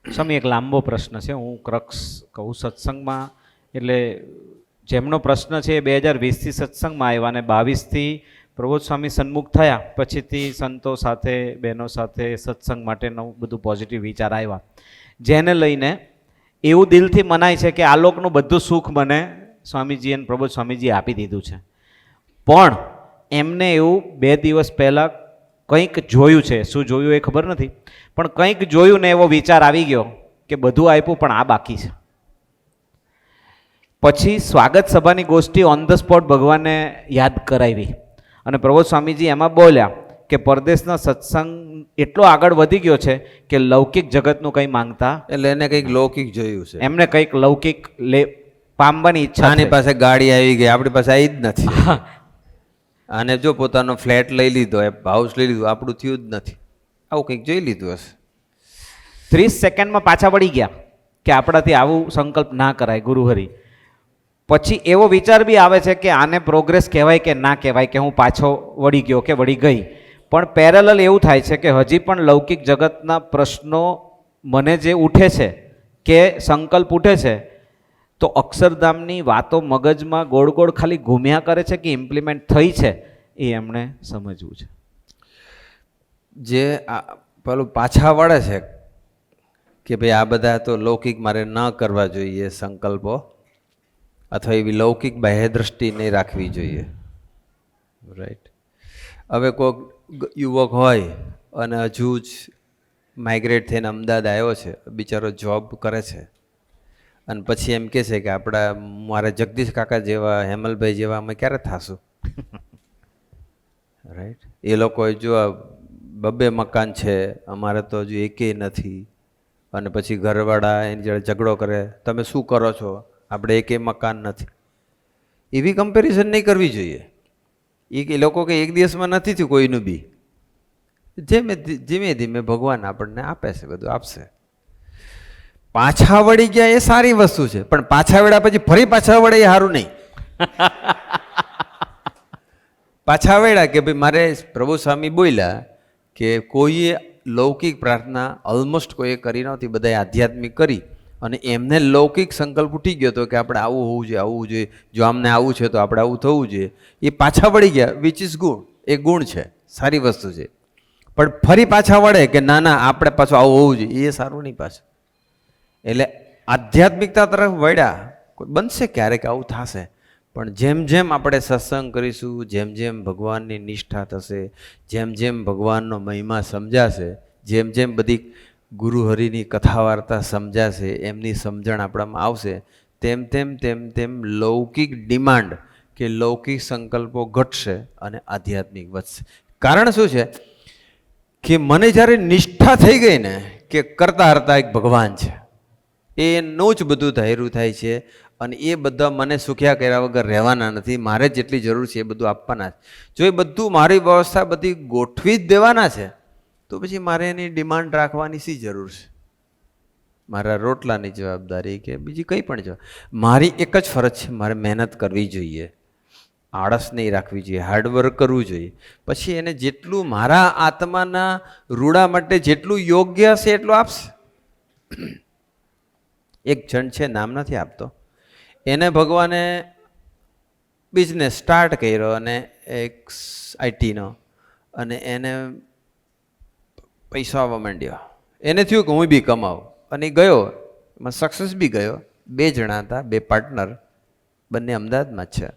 સ્વામી એક લાંબો પ્રશ્ન છે, હું ક્રક્સ કહું સત્સંગમાં. એટલે જેમનો પ્રશ્ન છે એ 2020થી સત્સંગમાં આવ્યા અને 22થી પ્રબોધ સ્વામી સન્મુખ થયા, પછીથી સંતો સાથે બહેનો સાથે સત્સંગ માટેનું બધું પોઝિટિવ વિચાર આવ્યા, જેને લઈને એવું દિલથી મનાય છે કે આ લોકનું બધું સુખ મને સ્વામીજી અને પ્રબોધ સ્વામીજીએ આપી દીધું છે. પણ એમને એવું 2 દિવસ પહેલાં કંઈક જોયું છે, શું જોયું એ ખબર નથી, પણ કંઈક જોયું ને એવો વિચાર આવી ગયો કે બધું આપ્યું પણ આ બાકી છે. પછી સ્વાગત સભાની ગોષ્ઠી ઓન ધ સ્પોટ ભગવાને યાદ કરાવી અને પ્રબોધ સ્વામીજી એમાં બોલ્યા કે પરદેશના સત્સંગ એટલો આગળ વધી ગયો છે કે લૌકિક જગતનું કંઈ માંગતા, એટલે એને કંઈક લૌકિક જોયું છે, એમને કંઈક લૌકિક પામવાની ઈચ્છા. આની પાસે ગાડી આવી ગઈ, આપણી પાસે આવી જ નથી. અને જો પોતાનો ફ્લેટ લઈ લીધો, હાઉસ લઈ લીધું, આપણું થયું જ નથી, આવું કંઈક જોઈ લીધું હશે. 30 સેકન્ડમાં પાછા વળી ગયા કે આપણાથી આવું સંકલ્પ ના કરાય ગુરુહરિ. પછી એવો વિચાર બી આવે છે કે આને પ્રોગ્રેસ કહેવાય કે ના કહેવાય, કે હું પાછો વળી ગયો કે વળી ગઈ. પણ પેરેલલ એવું થાય છે કે હજી પણ લૌકિક જગતના પ્રશ્નો મને જે ઉઠે છે કે સંકલ્પ ઉઠે છે તો અક્ષરધામની વાતો મગજમાં ગોળ ગોળ ખાલી ઘૂમ્યા કરે છે કે ઇમ્પ્લિમેન્ટ થઈ છે એ એમણે સમજવું છે. જે પેલું પાછા વળે છે કે ભાઈ આ બધા તો લૌકિક મારે ન કરવા જોઈએ સંકલ્પો, અથવા એવી લૌકિક બાહ્ય દ્રષ્ટિ નહીં રાખવી જોઈએ. રાઈટ. હવે કોઈક યુવક હોય અને હજુ જ માઇગ્રેટ થઈને અમદાવાદ આવ્યો છે, બિચારો જોબ કરે છે, અને પછી એમ કહે છે કે મારે જગદીશ કાકા જેવા, હેમલભાઈ જેવા અમે ક્યારે થાશું? રાઈટ. એ લોકો જો 2 મકાન છે, અમારે તો હજુ એકેય નથી, અને પછી ઘરવાળા એની જોડે ઝઘડો કરે, તમે શું કરો છો, આપણે એકે મકાન નથી. એવી કમ્પેરિઝન નહીં કરવી જોઈએ. એ લોકો કે એક દિવસમાં નથી થયું કોઈનું બી. ધીમે ધીમે ભગવાન આપણને આપે છે, બધું આપશે. પાછા વળી ગયા એ સારી વસ્તુ છે, પણ પાછા વળ્યા પછી ફરી પાછા વળે એ સારું નહીં. પાછા વળ્યા કે ભાઈ મારે પ્રભુ સ્વામી બોલ્યા કે કોઈએ લૌકિક પ્રાર્થના ઓલમોસ્ટ કોઈએ કરી નહોતી, બધાએ આધ્યાત્મિક કરી, અને એમને લૌકિક સંકલ્પ ઉઠી ગયો હતો કે આપણે આવું હોવું જોઈએ, આવું જોઈએ, જો આમને આવું છે તો આપણે આવું થવું જોઈએ. એ પાછા વળી ગયા, વિચ ઇઝ ગુણ, એ ગુણ છે, સારી વસ્તુ છે. પણ ફરી પાછા વળે કે ના ના આપણે પાછું આવું હોવું જોઈએ, એ સારું નહીં પાછું. એટલે આધ્યાત્મિકતા તરફ વળ્યા, બનશે ક્યારેક આવું થશે, પણ જેમ જેમ આપણે સત્સંગ કરીશું, જેમ જેમ ભગવાનની નિષ્ઠા થશે, જેમ જેમ ભગવાનનો મહિમા સમજાશે, જેમ જેમ બધી ગુરુ હરિની કથા વાર્તા સમજાશે, એમની સમજણ આપણામાં આવશે, તેમ તેમ તેમ તેમ લૌકિક ડિમાન્ડ કે લૌકિક સંકલ્પો ઘટશે અને આધ્યાત્મિક વધશે. કારણ શું છે કે મને જ્યારે નિષ્ઠા થઈ ગઈ ને કે કરતા હરતા એક ભગવાન છે, એનું જ બધું ધાર્યું થાય છે, અને એ બધા મને સુખ્યા કર્યા વગર રહેવાના નથી, મારે જેટલી જરૂર છે એ બધું આપવાના છે. જો એ બધું મારી વ્યવસ્થા બધી ગોઠવી જ દેવાના છે, તો પછી મારે એની ડિમાન્ડ રાખવાની શી જરૂર છે? મારા રોટલાની જવાબદારી કે બીજી કંઈ પણ જવાબદારી, મારી એક જ ફરજ છે, મારે મહેનત કરવી જોઈએ, આળસ નહીં રાખવી જોઈએ, હાર્ડવર્ક કરવું જોઈએ. પછી એને જેટલું મારા આત્માના રૂડા માટે જેટલું યોગ્ય હશે એટલું આપશે. એક જણ છે, નામ નથી આપતો, એને ભગવાને બિઝનેસ સ્ટાર્ટ કર્યો, અને એક આઈટીનો, અને એને પૈસા આવવા માંડ્યો. એને થયું કે હું બી કમાવું, અને એ ગયો, એમાં સક્સેસ બી ગયો. 2 જણા હતા, 2 પાર્ટનર, બંને અમદાવાદમાં જ છે.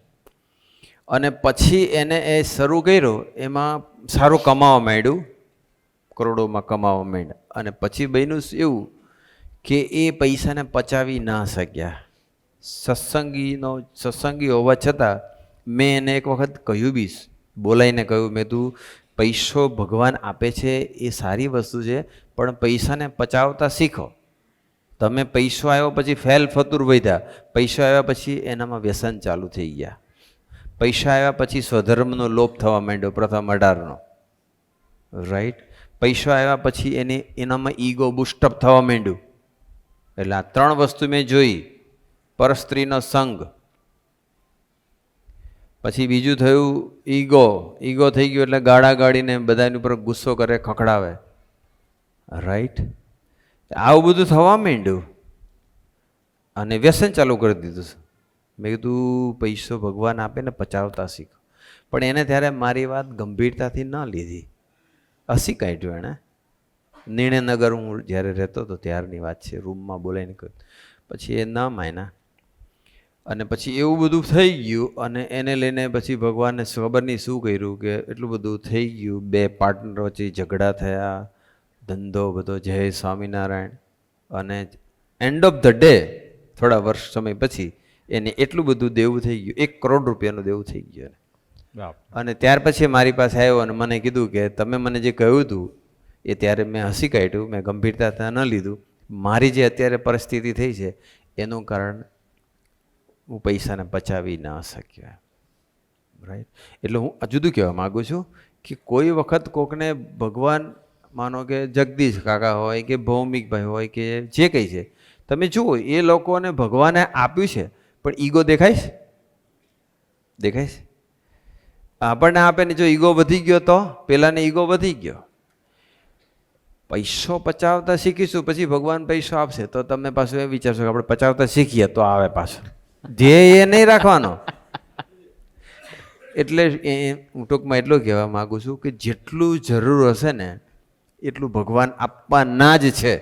અને પછી એને એ શરૂ કર્યું, એમાં સારું કમાવા માંડ્યું, કરોડોમાં કમાવા માંડ્યા. અને પછી બન્યું એવું કે એ પૈસાને પચાવી ના શક્યા. સત્સંગી હોવા છતાં મેં એને એક વખત કહ્યું બી, બોલાઈને કહ્યું, મેં તું પૈસો ભગવાન આપે છે એ સારી વસ્તુ છે, પણ પૈસાને પચાવતા શીખો. તમે પૈસો આવ્યો પછી ફેલ ફતુર વધ્યા, પૈસો આવ્યા પછી એનામાં વ્યસન ચાલુ થઈ ગયા, પૈસા આવ્યા પછી સ્વધર્મનો લોપ થવા માંડ્યો, પ્રથમ 18નો, રાઈટ. પૈસા આવ્યા પછી એનામાં ઈગો બુસ્ટઅપ થવા માંડ્યું. એટલે આ 3 વસ્તુ મેં જોઈ. પરસ્ત્રીનો સંગ, પછી બીજું થયું ઈગો થઈ ગયો એટલે ગાળા ગાળીને બધાની ઉપર ગુસ્સો કરે, ખખડાવે, રાઈટ. આવું બધું થવા માંડ્યું અને વ્યસન ચાલુ કરી દીધું. મેં કીધું પૈસો ભગવાન આપે ને પચાવતા શીખો. પણ એને ત્યારે મારી વાત ગંભીરતાથી ન લીધી, હસી કાઢ્યું એણે. નિર્ણયનગર હું જ્યારે રહેતો હતો ત્યારની વાત છે, રૂમમાં બોલાવીને કહ્યું. પછી એ ન માન્યા, અને પછી એવું બધું થઈ ગયું, અને એને લઈને પછી ભગવાને ખબર નહીં શું કર્યું કે એટલું બધું થઈ ગયું. 2 પાર્ટનર વચ્ચે ઝઘડા થયા, ધંધો બધો, જય સ્વામિનારાયણ. અને એન્ડ ઓફ ધ ડે થોડા વર્ષ સમય પછી એને એટલું બધું દેવું થઈ ગયું, 1 કરોડ રૂપિયાનું દેવું થઈ ગયું. અને ત્યાર પછી મારી પાસે આવ્યો અને મને કીધું કે તમે મને જે કહ્યું હતું એ ત્યારે મેં હસી કાઢ્યું, મેં ગંભીરતા ન લીધું. મારી જે અત્યારે પરિસ્થિતિ થઈ છે એનું કારણ હું પૈસાને પચાવી ન શક્યો, રાઈટ. એટલે હું જુદું કહેવા માગું છું કે કોઈ વખત કોકને ભગવાન, માનો કે જગદીશ કાકા હોય કે ભૌમિકભાઈ હોય કે જે કંઈ છે, તમે જુઓ એ લોકોને ભગવાને આપ્યું છે, પણ ઈગો દેખાય છે? દેખાય છે? આપણને આપે ને જો ઈગો વધી ગયો તો પેલાને ઈગો વધી ગયો. પૈસો પચાવતા શીખીશું પછી ભગવાન પૈસો આપશે, તો તમે પાછું એ વિચારશો કે આપણે પચાવતા શીખીએ તો આવે પાછું. ધ્યેય એ નહીં રાખવાનો. એટલે હું ટૂંકમાં એટલું કહેવા માગું છું કે જેટલું જરૂર હશે ને એટલું ભગવાન આપવાના જ છે.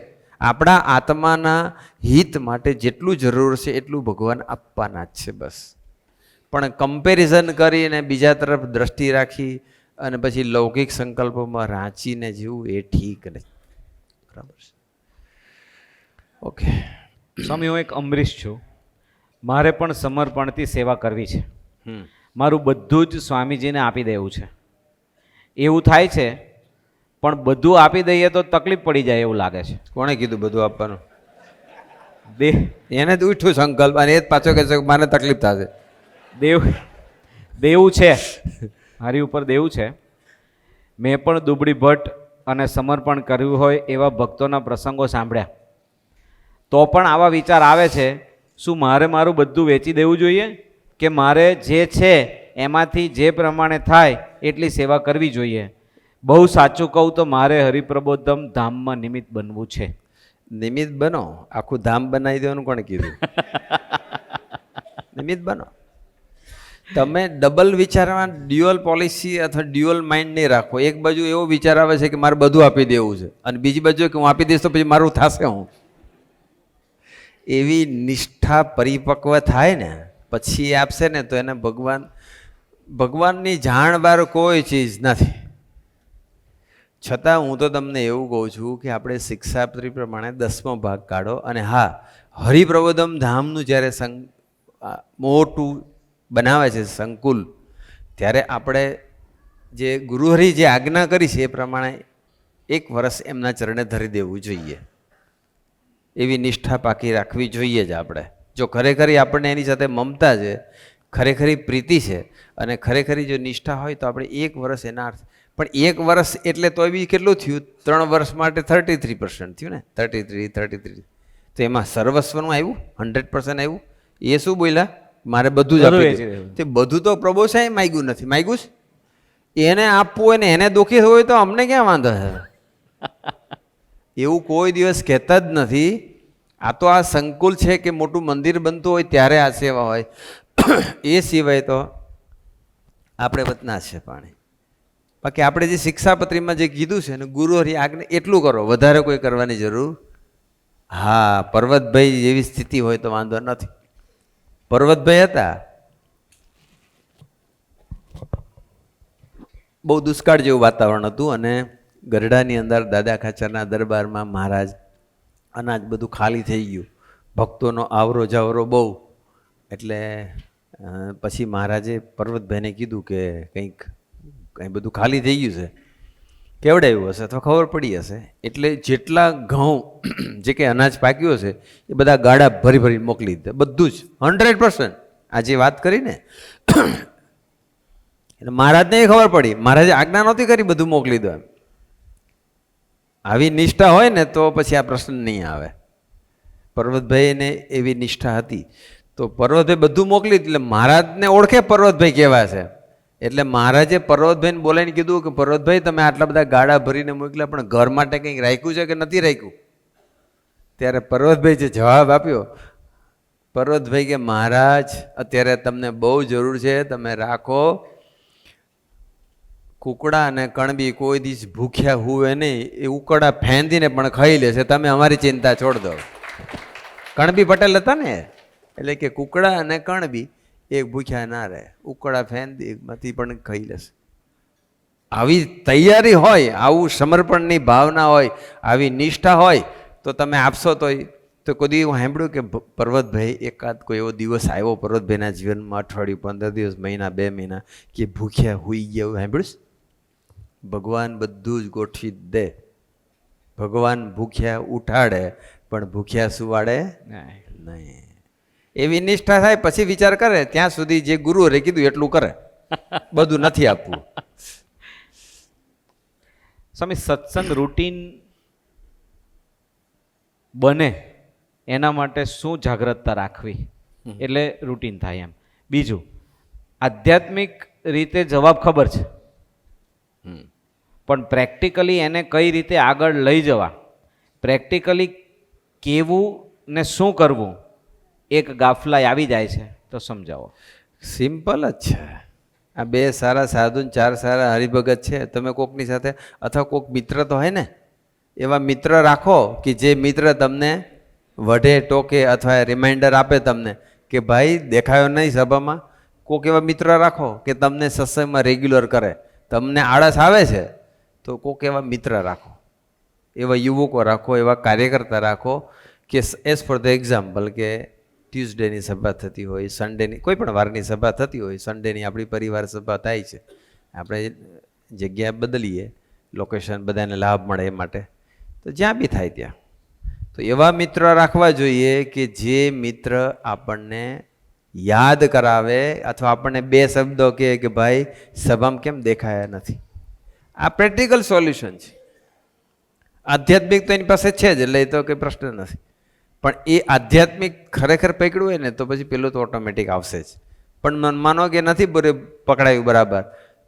આપણા આત્માના હિત માટે જેટલું જરૂર છે એટલું ભગવાન આપવાના જ છે, બસ. પણ કમ્પેરિઝન કરીને બીજા તરફ દ્રષ્ટિ રાખી અને પછી લૌકિક સંકલ્પોમાં રાંચીને જીવવું એ ઠીક નથી. બરાબર છે? ઓકે. સ્વામી, હું એક અમરીશ છું. મારે પણ સમર્પણથી સેવા કરવી છે. મારું બધું જ સ્વામીજીને આપી દેવું છે. એવું થાય છે પણ બધું આપી દઈએ તો તકલીફ પડી જાય એવું લાગે છે. કોણે કીધું બધું આપવાનું? દેહ એને જ ઉઠ્યું સંકલ્પ અને એ જ પાછો કહે છે કે મને તકલીફ થશે. દેવું છે, મારી ઉપર દેવું છે. મેં પણ દુબળી ભટ્ટ અને સમર્પણ કર્યું હોય એવા ભક્તોના પ્રસંગો સાંભળ્યા. તો પણ આવા વિચાર આવે છે, શું મારે મારું બધું વેચી દેવું જોઈએ કે મારે જે છે એમાંથી જે પ્રમાણે થાય એટલી સેવા કરવી જોઈએ? બહુ સાચું કહું તો મારે હરિપ્રબોધમ ધામમાં નિમિત્ત બનવું છે. નિમિત્ત બનો, આખું ધામ બનાવી દેવાનું કોણે કીધું? નિમિત્ત બનો. તમે ડબલ વિચારમાં ડ્યુઅલ પોલિસી અથવા ડ્યુઅલ માઇન્ડ નહીં રાખો. એક બાજુ એવો વિચાર આવે છે કે મારે બધું આપી દેવું છે અને બીજી બાજુ કે હું આપી દઈશ તો પછી મારું થશે હું. એવી નિષ્ઠા પરિપક્વ થાય ને પછી આપશે ને તો એને ભગવાનની જાણ બહાર કોઈ ચીજ નથી. છતાં હું તો તમને એવું કહું છું કે આપણે શિક્ષાપત્રી પ્રમાણે 10મો ભાગ કાઢો. અને હા, હરિપ્રબોધમ ધામનું જ્યારે મોટું બનાવે છે સંકુલ, ત્યારે આપણે જે ગુરુહરિ જે આજ્ઞા કરી છે એ પ્રમાણે 1 વર્ષ એમના ચરણે ધરી દેવું જોઈએ. એવી નિષ્ઠા પાકી રાખવી જોઈએ જ આપણે. જો ખરેખરી આપણને એની સાથે મમતા છે, ખરેખરી પ્રીતિ છે અને ખરેખરી જો નિષ્ઠા હોય તો આપણે 1 વર્ષ એના અર્થ. પણ 1 વર્ષ એટલે તો બી કેટલું થયું? 3 વર્ષ માટે 33% થયું ને. 33. તો એમાં સર્વસ્વનું આવ્યું, 100% આવ્યું. એ શું બોલ્યા? મારે બધું જ આપી દેવું. તે બધું તો પ્રભુ સાહેબ માગ્યું નથી. માગ્યું છે એને આપવું હોય ને એને દુઃખી હોય તો અમને ક્યાં વાંધો છે? એવું કોઈ દિવસ કહેતા જ નથી. આ તો આ સંકુલ છે કે મોટું મંદિર બનતું હોય ત્યારે આ સેવા હોય. એ સિવાય તો આપણે વતના છે પાણી. બાકી આપણે જે શિક્ષાપત્રીમાં જે કીધું છે ને ગુરુહરિ આજ્ઞા એટલું કરો, વધારે કોઈ કરવાની જરૂર. હા, પર્વતભાઈ જેવી સ્થિતિ હોય તો વાંધો નથી. પર્વતભાઈ હતા, બહુ દુષ્કાળ જેવું વાતાવરણ હતું અને ગરડાની અંદર દાદા ખાચરના દરબારમાં મહારાજ અનાજ બધું ખાલી થઈ ગયું. ભક્તોનો આવરો જાવરો બહુ. એટલે પછી મહારાજે પર્વતભાઈને કીધું કે કંઈ બધું ખાલી થઈ ગયું છે, કેવડાવ્યું હશે અથવા ખબર પડી હશે. એટલે જેટલા ઘઉં જે કંઈ અનાજ પાક્યું હશે એ બધા ગાડા ભરી ભરી મોકલી દીધા, બધું જ 100%. આ જે વાત કરી ને એટલે મહારાજને એ ખબર પડી, મહારાજે આજ્ઞા નહોતી કરી બધું મોકલી દો એમ. આવી નિષ્ઠા હોય ને તો પછી આ પ્રશ્ન નહીં આવે. પર્વતભાઈને એવી નિષ્ઠા હતી તો પર્વતભાઈ બધું મોકલી. એટલે મહારાજને ઓળખે પર્વતભાઈ કેવા છે. એટલે મહારાજે પર્વતભાઈને બોલાવીને કીધું કે પર્વતભાઈ તમે આટલા બધા ગાડા ભરીને મોકલ્યા પણ ઘર માટે કંઈક રાખ્યું છે કે નથી રાખ્યું? ત્યારે પર્વતભાઈ જે જવાબ આપ્યો, પર્વતભાઈ કે મહારાજ અત્યારે તમને બહુ જરૂર છે, તમે રાખો. કુકડા અને કણબી કોઈ દિવસ ભૂખ્યા હુએ નહીં, એ ઉકડા ફેંદીને પણ ખાઈ લેશે, તમે અમારી ચિંતા છોડ દો. કણબી પટેલ હતા ને, એટલે કે કુકડા અને કણબી એક ભૂખ્યા ના રહે, ઉકડા ફેંદીમાંથી પણ ખાઈ લેશે. આવી તૈયારી હોય, આવું સમર્પણની ભાવના હોય, આવી નિષ્ઠા હોય તો તમે આપશો. તો કોઈ હું સાંભળ્યું કે પર્વતભાઈ એકાદ કોઈ એવો દિવસ આવ્યો પર્વતભાઈના જીવનમાં, અઠવાડિયું 15 દિવસ, મહિના 2 મહિના, કે ભૂખ્યા હુઈ ગયા એવું સાંભળ્યું? ભગવાન બધું જ ગોઠવી દે. ભગવાન ભૂખ્યા ઉઠાડે પણ ભૂખ્યા સુવાડે નહીં. એવી નિષ્ઠા થાય પછી વિચાર કરે. ત્યાં સુધી જે ગુરુએ કીધું એટલું કરે, બધું નથી આપવું. સ્વામી, સત્સંગ રૂટીન બને એના માટે શું જાગ્રતતા રાખવી એટલે રૂટીન થાય એમ? બીજું, આધ્યાત્મિક રીતે જવાબ ખબર છે પણ પ્રેક્ટિકલી એને કઈ રીતે આગળ લઈ જવા, પ્રેક્ટિકલી કેવું ને શું કરવું, એક ગાફલાઈ આવી જાય છે. તો સમજાવો. સિમ્પલ જ છે. આ 2 સારા સાધુ 4 સારા હરિભગત છે, તમે કોકની સાથે અથવા કોક મિત્ર તો હોય ને, એવા મિત્ર રાખો કે જે મિત્ર તમને વઢે ટોકે અથવા રિમાઇન્ડર આપે તમને કે ભાઈ દેખાયો નહીં સભામાં. કોક એવા મિત્ર રાખો કે તમને સત્સંગમાં રેગ્યુલર કરે. તમને આળસ આવે છે તો કોક એવા મિત્ર રાખો, એવા યુવકો રાખો, એવા કાર્યકર્તા રાખો કે એઝ ફોર ધ એક્ઝામ્પલ કે ટ્યુઝડેની સભા થતી હોય, સન્ડેની કોઈ પણ વારની સભા થતી હોય, સન્ડેની આપણી પરિવાર સભા થાય છે, આપણે જગ્યા બદલીએ, લોકેશન બધાને લાભ મળે એ માટે, તો જ્યાં બી થાય ત્યાં. તો એવા મિત્ર રાખવા જોઈએ કે જે મિત્ર આપણને યાદ કરાવે અથવા આપણને બે શબ્દો કહે કે ભાઈ સભામાં કેમ દેખાયા નથી. આ પ્રેક્ટિકલ સોલ્યુશન છે. આધ્યાત્મિક તો એની પાસે છે જ, એટલે એ તો કંઈ પ્રશ્ન નથી. પણ એ આધ્યાત્મિક ખરેખર પકડ્યું હોય ને તો પછી પેલું તો ઓટોમેટિક આવશે જ. પણ માનો કે નથી પકડાયું બરાબર,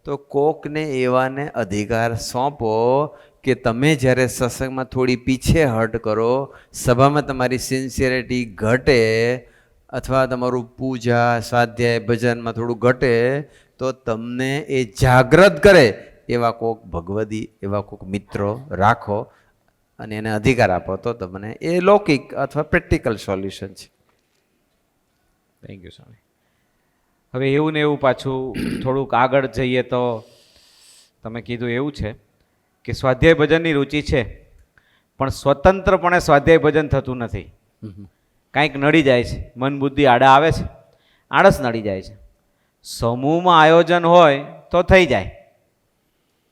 તો કોકને એવાને અધિકાર સોંપો કે તમે જ્યારે સત્સંગમાં થોડી પીછેહટ કરો, સભામાં તમારી સિન્સિયરિટી ઘટે અથવા તમારું પૂજા સ્વાધ્યાય ભજનમાં થોડું ઘટે, તો તમને એ જાગૃત કરે એવા કોક ભગવદી, એવા કોક મિત્રો રાખો અને એને અધિકાર આપો, તો તમને એ લૌકિક અથવા પ્રેક્ટિકલ સોલ્યુશન છે. થેન્ક યુ સ્વામી. હવે એવું ને એવું પાછું થોડુંક આગળ જઈએ તો તમે કીધું એવું છે કે સ્વાધ્યાય ભજનની રુચિ છે, પણ સ્વતંત્રપણે સ્વાધ્યાય ભજન થતું નથી. કાંઈક નડી જાય છે, મન બુદ્ધિ આડા આવે છે, આળસ નડી જાય છે. સમૂહમાં આયોજન હોય તો થઈ જાય,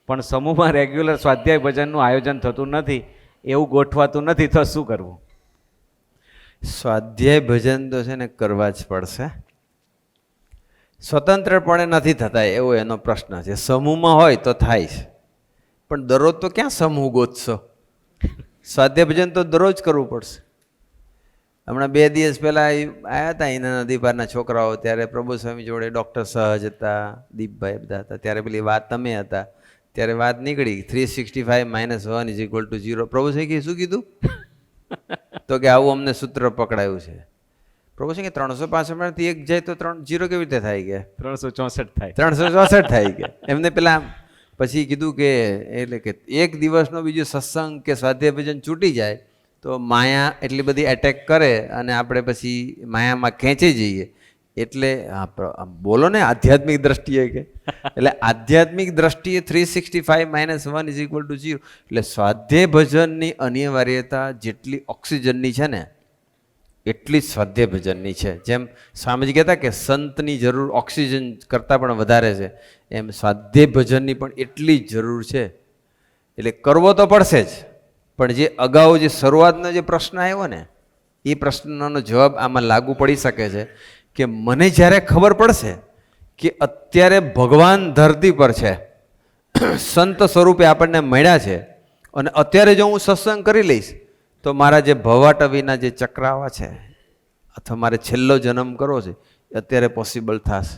પણ સમૂહમાં રેગ્યુલર સ્વાધ્યાય ભજનનું આયોજન થતું નથી, એવું ગોઠવાતું નથી, તો શું કરવું? સ્વાધ્યાય ભજન તો છે ને કરવા જ પડશે. સ્વતંત્રપણે નથી થતા એવો એનો પ્રશ્ન છે. સમૂહમાં હોય તો થાય છે, પણ દરરોજ તો ક્યાં સમૂહ ગોતશો? સ્વાધ્યાય ભજન તો દરરોજ કરવું પડશે. હમણાં 2 દિવસ પહેલાં આવ્યા હતા એના નદી પારના છોકરાઓ, ત્યારે પ્રભુ સ્વામી જોડે ડૉક્ટર સહજ હતા, દીપભાઈ બધા હતા, ત્યારે પેલી વાત તમે હતા, ત્યારે વાત નીકળી 365 - 1 = 0. પ્રભુ સ્વામી શું કીધું? તો કે આવું અમને સૂત્ર પકડાયું છે. પ્રભુ સ્વામી 365 1 જાય તો 0 કેવી રીતે થાય ગયા? 364 થાય. 364 થાય ગયા. એમને પેલા પછી કીધું કે એટલે કે એક દિવસનો બીજો સત્સંગ કે સ્વાધ્યાય ભજન છૂટી જાય તો માયા એટલી બધી એટેક કરે અને આપણે પછી માયામાં ખેંચી જઈએ. એટલે બોલો ને આધ્યાત્મિક દ્રષ્ટિએ કે, એટલે આધ્યાત્મિક દ્રષ્ટિએ 365 - 1 = 0. એટલે સ્વાધ્યાય ભજનની અનિવાર્યતા જેટલી ઓક્સિજનની છે ને એટલી જ સ્વાધ્યાય ભજનની છે. જેમ સ્વામીજી કહેતા કે સંતની જરૂર ઓક્સિજન કરતાં પણ વધારે છે, એમ સ્વાધ્યાય ભજનની પણ એટલી જ જરૂર છે. એટલે કરવો તો પડશે જ, પણ જે અગાઉ જે શરૂઆતનો જે પ્રશ્ન આવ્યો ને, એ પ્રશ્નનો જવાબ આમાં લાગુ પડી શકે છે કે મને જ્યારે ખબર પડશે કે અત્યારે ભગવાન ધરતી પર છે, સંત સ્વરૂપે આપણને મળ્યા છે, અને અત્યારે જો હું સત્સંગ કરી લઈશ તો મારા જે ભવાટવીના જે ચક્રાવા છે અથવા મારે છેલ્લો જન્મ કરવો છે એ અત્યારે પોસિબલ થશે.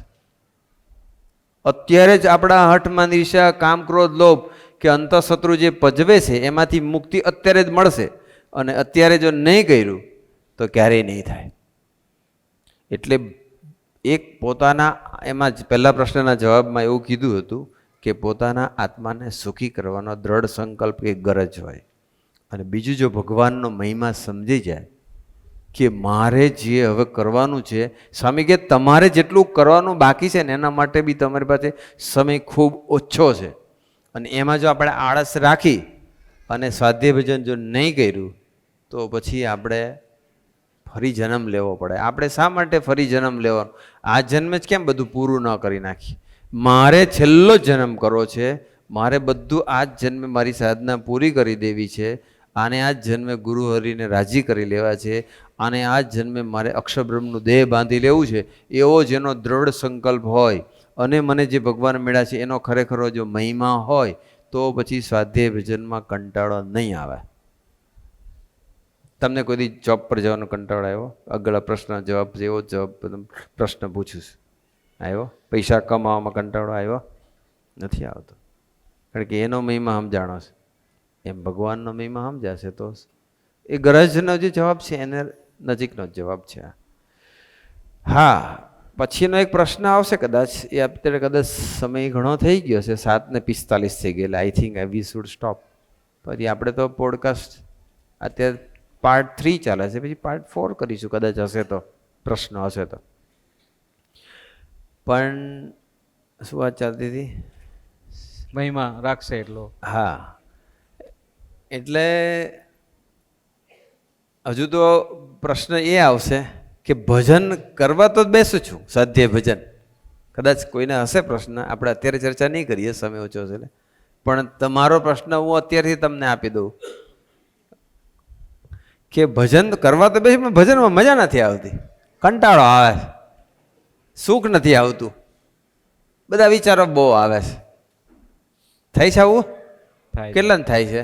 અત્યારે જ આપણા હઠમાં ઈર્ષ્યા, કામ, ક્રોધ, લોભ કે અંતઃશત્રુ જે પજવે છે એમાંથી મુક્તિ અત્યારે જ મળશે, અને અત્યારે જો નહીં કર્યું તો ક્યારેય નહીં થાય. એટલે એક પોતાના, એમાં જ પહેલા પ્રશ્નના જવાબમાં એવું કીધું હતું કે પોતાના આત્માને સુખી કરવાનો દ્રઢ સંકલ્પ એક ગરજ હોય, અને બીજું જો ભગવાનનો મહિમા સમજી જાય કે મારે જે હવે કરવાનું છે, સ્વામી કે તમારે જેટલું કરવાનું બાકી છે ને એના માટે બી તમારી પાસે સમય ખૂબ ઓછો છે, અને એમાં જો આપણે આળસ રાખી અને સ્વાધ્યાય ભજન જો નહીં કર્યું તો પછી આપણે ફરી જન્મ લેવો પડે. આપણે શા માટે ફરી જન્મ લેવાનો? આ જન્મે જ કેમ બધું પૂરું ન કરી નાખી? મારે છેલ્લો જન્મ કરવો છે, મારે બધું આ જ જન્મે મારી સાધના પૂરી કરી દેવી છે, આને આ જ જન્મે ગુરુ હરિને રાજી કરી લેવા છે, આને આ જ જન્મે મારે અક્ષરબ્રહ્મનું દેહ બાંધી લેવું છે, એવો જેનો દ્રઢ સંકલ્પ હોય અને મને જે ભગવાન મળ્યા છે એનો ખરેખર જો મહિમા હોય તો પછી સ્વાધ્યાય ભજનમાં કંટાળો નહીં આવે. તમને કોઈ દી જોબ પર જવાનો કંટાળો આવ્યો? આગળ પ્રશ્ન જવાબ એવો જવાબ પ્રશ્ન પૂછું છું, આવ્યો? પૈસા કમાવામાં કંટાળો આવ્યો? નથી આવતો, કારણ કે એનો મહિમા સમજાણો છે. એમ ભગવાનનો મહિમા સમજાશે તો એ ગરજનો જે જવાબ છે એને નજીકનો જ જવાબ છે. હા, પછીનો એક પ્રશ્ન આવશે કદાચ, એ અત્યારે કદાચ સમય ઘણો થઈ ગયો છે, 7:45 થઈ ગયેલા. I think we should stop. પછી આપણે તો પોડકાસ્ટ અત્યારે પાર્ટ 3 ચાલે છે, પછી પાર્ટ 4 કરીશું કદાચ, હશે તો, પ્રશ્ન હશે તો. પણ શું વાત ચાલતી હતી? મહિમા રાખશે એટલો. હા, એટલે હજુ તો પ્રશ્ન એ આવશે કે ભજન કરવા તો બેસું છું, સ્વાધ્યાય ભજન. કદાચ કોઈને હશે પ્રશ્ન, આપણે અત્યારે ચર્ચા નહીં કરીએ, સમય ઓછો છે એટલે. પણ તમારો પ્રશ્ન હું અત્યારથી તમને આપી દઉં કે ભજન કરવા તો બેસી પણ ભજનમાં મજા નથી આવતી, કંટાળો આવે છે, સુખ નથી આવતું, બધા વિચારો બહુ આવે છે. થાય છે આવું? થાય છે. કેટલાને થાય છે?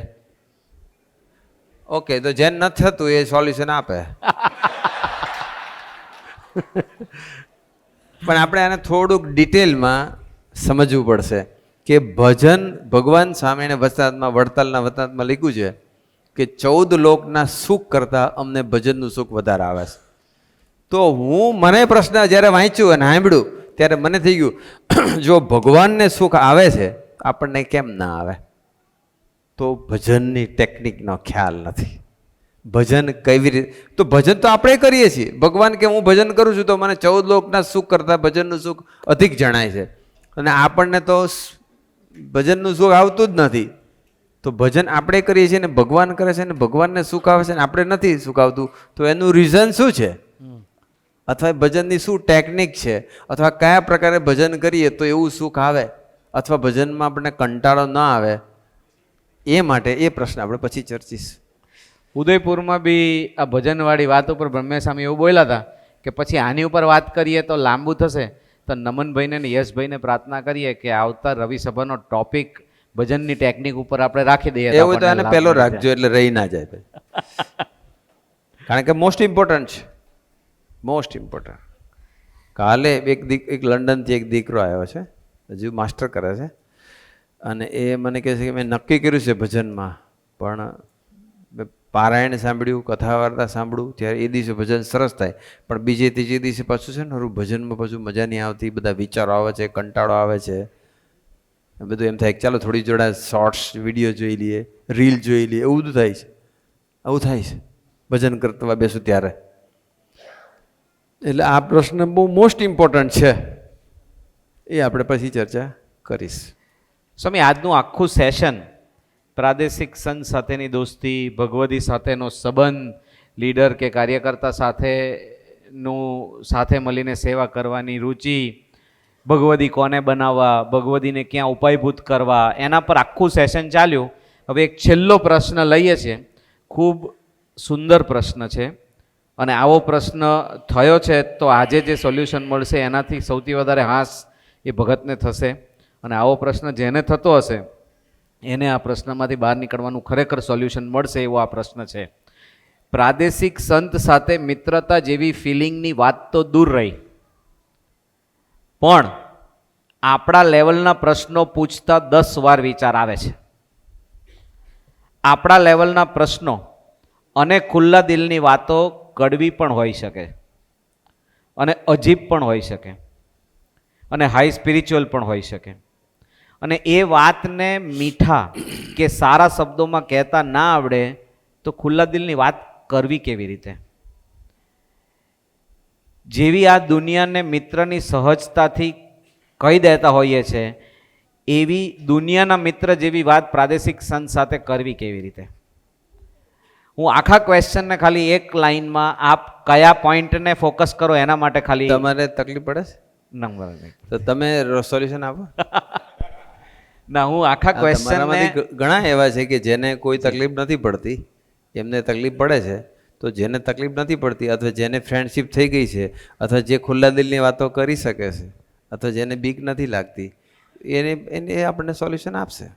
ઓકે, તો જેને નથી થતું એ સોલ્યુશન આપે. પણ આપણે આને થોડુંક ડિટેલમાં સમજવું પડશે કે ભજન ભગવાન સ્વામીને વચનાત્મા વડતાલના વચનાત્મા લખ્યું છે કે 14 લોકના સુખ કરતાં અમને ભજનનું સુખ વધારે આવે છે. તો મને પ્રશ્ન જ્યારે વાંચ્યું અને સાંભળ્યું ત્યારે મને થઈ ગયું જો ભગવાનને સુખ આવે છે આપણને કેમ ના આવે? તો ભજનની ટેકનિકનો ખ્યાલ નથી. ભજન કેવી રીતે? તો ભજન તો આપણે કરીએ છીએ. ભગવાન કે હું ભજન કરું છું તો મને 14 લોકના સુખ કરતાં ભજનનું સુખ અધિક જણાય છે, અને આપણને તો ભજનનું સુખ આવતું જ નથી. તો ભજન આપણે કરીએ છીએ ને ભગવાન કરે છે ને ભગવાનને સુખ આવે છે ને આપણે નથી સુખ આવતું, તો એનું રીઝન શું છે? અથવા ભજનની શું ટેકનિક છે? અથવા કયા પ્રકારે ભજન કરીએ તો એવું સુખ આવે, અથવા ભજનમાં આપણને કંટાળો ન આવે? એ માટે એ પ્રશ્ન આપણે પછી ચર્ચીશ. ઉદયપુરમાં બી આ ભજનવાળી વાત ઉપર બ્રહ્મેસ્વામી એવું બોલ્યા હતા કે પછી આની ઉપર વાત કરીએ તો લાંબુ થશે, તો નમનભાઈને ને યશભાઈને પ્રાર્થના કરીએ કે આવતા રવિ સભાનો ટોપિક ભજનની ટેકનિક ઉપર આપણે રાખી દઈએ. એવું તો આને પહેલો રાખજો એટલે રહી ના જાય. કારણ કે મોસ્ટ ઇમ્પોર્ટન્ટ છે, મોસ્ટ ઇમ્પોર્ટન્ટ. કાલે એક લંડનથી એક દીકરો આવ્યો છે, હજુ માસ્ટર કરે છે, અને એ મને કહે છે કે મેં નક્કી કર્યું છે ભજનમાં, પણ પારાયણ સાંભળ્યું, કથા વાર્તા સાંભળ્યું ત્યારે એ દિવસે ભજન સરસ થાય, પણ બીજે ત્રીજે દિવસે પાછું છે ને ભજનમાં પાછું મજા નહીં આવતી, બધા વિચારો આવે છે, કંટાળો આવે છે, બધું એમ થાય કે ચાલો થોડી જોડે શોર્ટ્સ વિડીયો જોઈ લઈએ, રીલ જોઈ લઈએ, એવું બધું થાય છે. આવું થાય છે ભજન કરતા બેસું ત્યારે. એટલે આ પ્રશ્ન બહુ મોસ્ટ ઇમ્પોર્ટન્ટ છે, એ આપણે પછી ચર્ચા કરીશ. સ્વામી, આજનું આખું સેશન પ્રાદેશિક સંત સાથેની દોસ્તી, ભગવદી સાથેનો સંબંધ, લીડર કે કાર્યકર્તા સાથે મળીને સેવા કરવાની રુચિ, ભગવદી કોને બનાવવા, ભગવદીને ક્યાં ઉપાયભૂત કરવા, એના પર આખું સેશન ચાલ્યું. હવે એક છેલ્લો પ્રશ્ન લઈએ છીએ. ખૂબ સુંદર પ્રશ્ન છે, અને આવો પ્રશ્ન થયો છે તો આજે જે સોલ્યુશન મળશે એનાથી સૌથી વધારે હાસ એ ભગતને થશે, અને આવો પ્રશ્ન જેને થતો હશે એને આ પ્રશ્નમાંથી બહાર નીકળવાનું ખરેખર સોલ્યુશન મળશે એવો આ પ્રશ્ન છે. પ્રાદેશિક સંત સાથે મિત્રતા જેવી ફિલિંગની વાત તો દૂર રહી, પણ આપણા લેવલના પ્રશ્નો પૂછતા 10 વાર વિચાર આવે છે. આપણા લેવલના પ્રશ્નો અને ખુલ્લા દિલની વાતો કડવી પણ હોઈ શકે, અને અજીબ પણ હોઈ શકે, અને હાઈ સ્પિરિચ્યુઅલ પણ હોઈ શકે, અને એ વાતને મીઠા કે સારા શબ્દોમાં કહેતા ના આવડે તો ખુલ્લા દિલની વાત કરવી કેવી રીતે? જેવી આ દુનિયાને મિત્રની સહજતાથી કહી દેતા હોઈએ છે, એવી દુનિયાના મિત્ર જેવી વાત પ્રાદેશિક સંત સાથે કરવી કેવી રીતે? હું આખા ક્વેશ્ચનને ખાલી એક લાઈનમાં આપ કયા પોઈન્ટને ફોકસ કરો એના માટે ખાલી. તમારે તકલીફ પડે છે? નંબર તો તમે સોલ્યુશન આપો. ના, હું આખા ક્વેશ્ચનને, ઘણા એવા છે કે જેને કોઈ તકલીફ નથી પડતી, એમને તકલીફ પડે છે. તો જેને તકલીફ નથી પડતી, અથવા જેને ફ્રેન્ડશિપ થઈ ગઈ છે, અથવા જે ખુલ્લા દિલની વાતો કરી શકે છે, અથવા જેને બીક નથી લાગતી, એને આપણને સોલ્યુશન આપશે.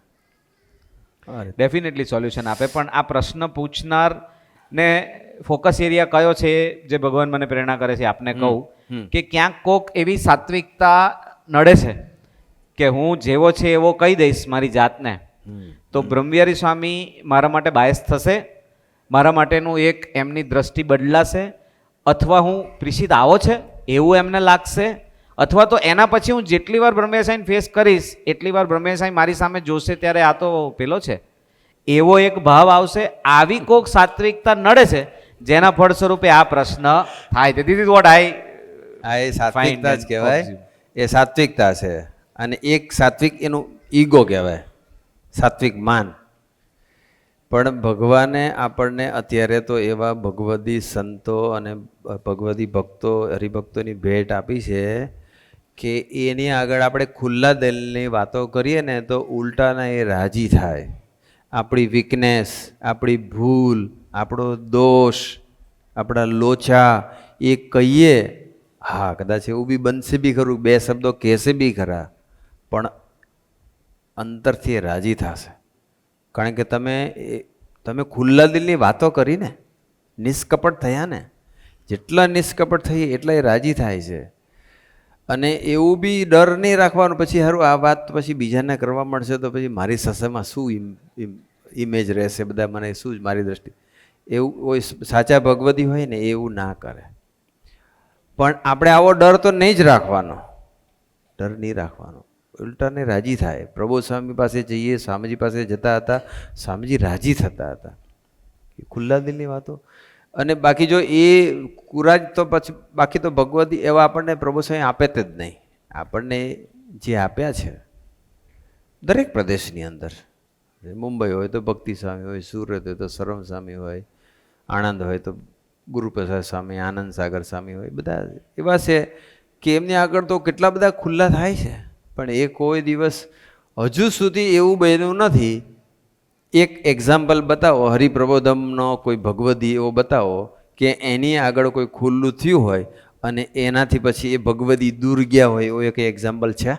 ડેફિનેટલી સોલ્યુશન આપે. પણ આ પ્રશ્ન પૂછનારને ફોકસ એરિયા કયો છે જે ભગવાન મને પ્રેરણા કરે છે આપને કહું કે ક્યાંક કોક એવી સાત્વિકતા નડે છે કે હું જેવો છે એવો કહી દઈશ મારી જાતને, તો બ્રહ્મવિહારી સ્વામી મારા માટે બાયસ થશે, મારા માટેનું એક એમની દ્રષ્ટિ બદલાશે, અથવા હું પ્રિશિત આવો છે એવું એમને લાગશે, અથવા તો એના પછી હું જેટલી વાર બ્રહ્મેશાઈને ફેસ કરીશ એટલી વાર બ્રહ્મેશાઈ મારી સામે જોશે ત્યારે આ તો પેલો છે એવો એક ભાવ આવશે. આવી કોક સાત્વિકતા નડે છે જેના ફળ સ્વરૂપે આ પ્રશ્ન થાય છે. ધીસ ઇઝ વોટ આઈ એ સાત્વિકતા જ કહેવાય, એ સાત્વિકતા છે. અને એક સાત્વિક એનું ઈગો કહેવાય, સાત્વિક માન. પણ ભગવાને આપણને અત્યારે તો એવા ભગવદી સંતો અને ભગવદી ભક્તો, હરિભક્તોની ભેટ આપી છે કે એની આગળ આપણે ખુલ્લા દિલની વાતો કરીએ ને તો ઉલટાના એ રાજી થાય. આપણી વીકનેસ, આપણી ભૂલ, આપણો દોષ, આપણા લોચા એ કહીએ, હા કદાચ એવું બી બનશે બી ખરું, બે શબ્દો કહેશે બી ખરા, પણ અંતરથી એ રાજી થશે. કારણ કે તમે ખુલ્લા દિલની વાતો કરીને નિષ્કપટ થયા ને, જેટલા નિષ્કપટ થઈએ એટલા એ રાજી થાય છે. અને એવું બી ડર નહીં રાખવાનો પછી સારું આ વાત પછી બીજાને કરવા મળશે તો પછી મારી સસામાં શું ઇમેજ રહેશે, બધા મને શું જ મારી દ્રષ્ટિ, એવું કોઈ સાચા ભગવતી હોય ને એવું ના કરે. પણ આપણે આવો ડર તો નહીં જ રાખવાનો, ડર નહીં રાખવાનો, ઉલટાને રાજી થાય. પ્રભુ સ્વામી પાસે જઈએ, સ્વામીજી પાસે જતા હતા, સ્વામીજી રાજી થતા હતા. ખુલ્લા દિલની વાતો. અને બાકી જો એ કુરાજ તો પછી બાકી તો ભગવતી એવા આપણને પ્રભુ સ્વામી આપે જ નહીં. આપણને જે આપ્યા છે દરેક પ્રદેશની અંદર, મુંબઈ હોય તો ભક્તિ સ્વામી હોય, સુરત હોય તો સર્વમ સ્વામી હોય, આણંદ હોય તો ગુરુપ્રસાદ સ્વામી, આનંદ સાગર સ્વામી હોય, બધા એવા છે કે એમની આગળ તો કેટલા બધા ખુલ્લા થાય છે. પણ એ કોઈ દિવસ હજુ સુધી એવું બન્યું નથી. એક એક્ઝામ્પલ બતાવો, હરિપ્રબોધમનો કોઈ ભગવદી એવો બતાવો કે એની આગળ કોઈ ખુલ્લું થયું હોય અને એનાથી પછી એ ભગવદી દૂર ગયા હોય એવું એક એક્ઝામ્પલ છે?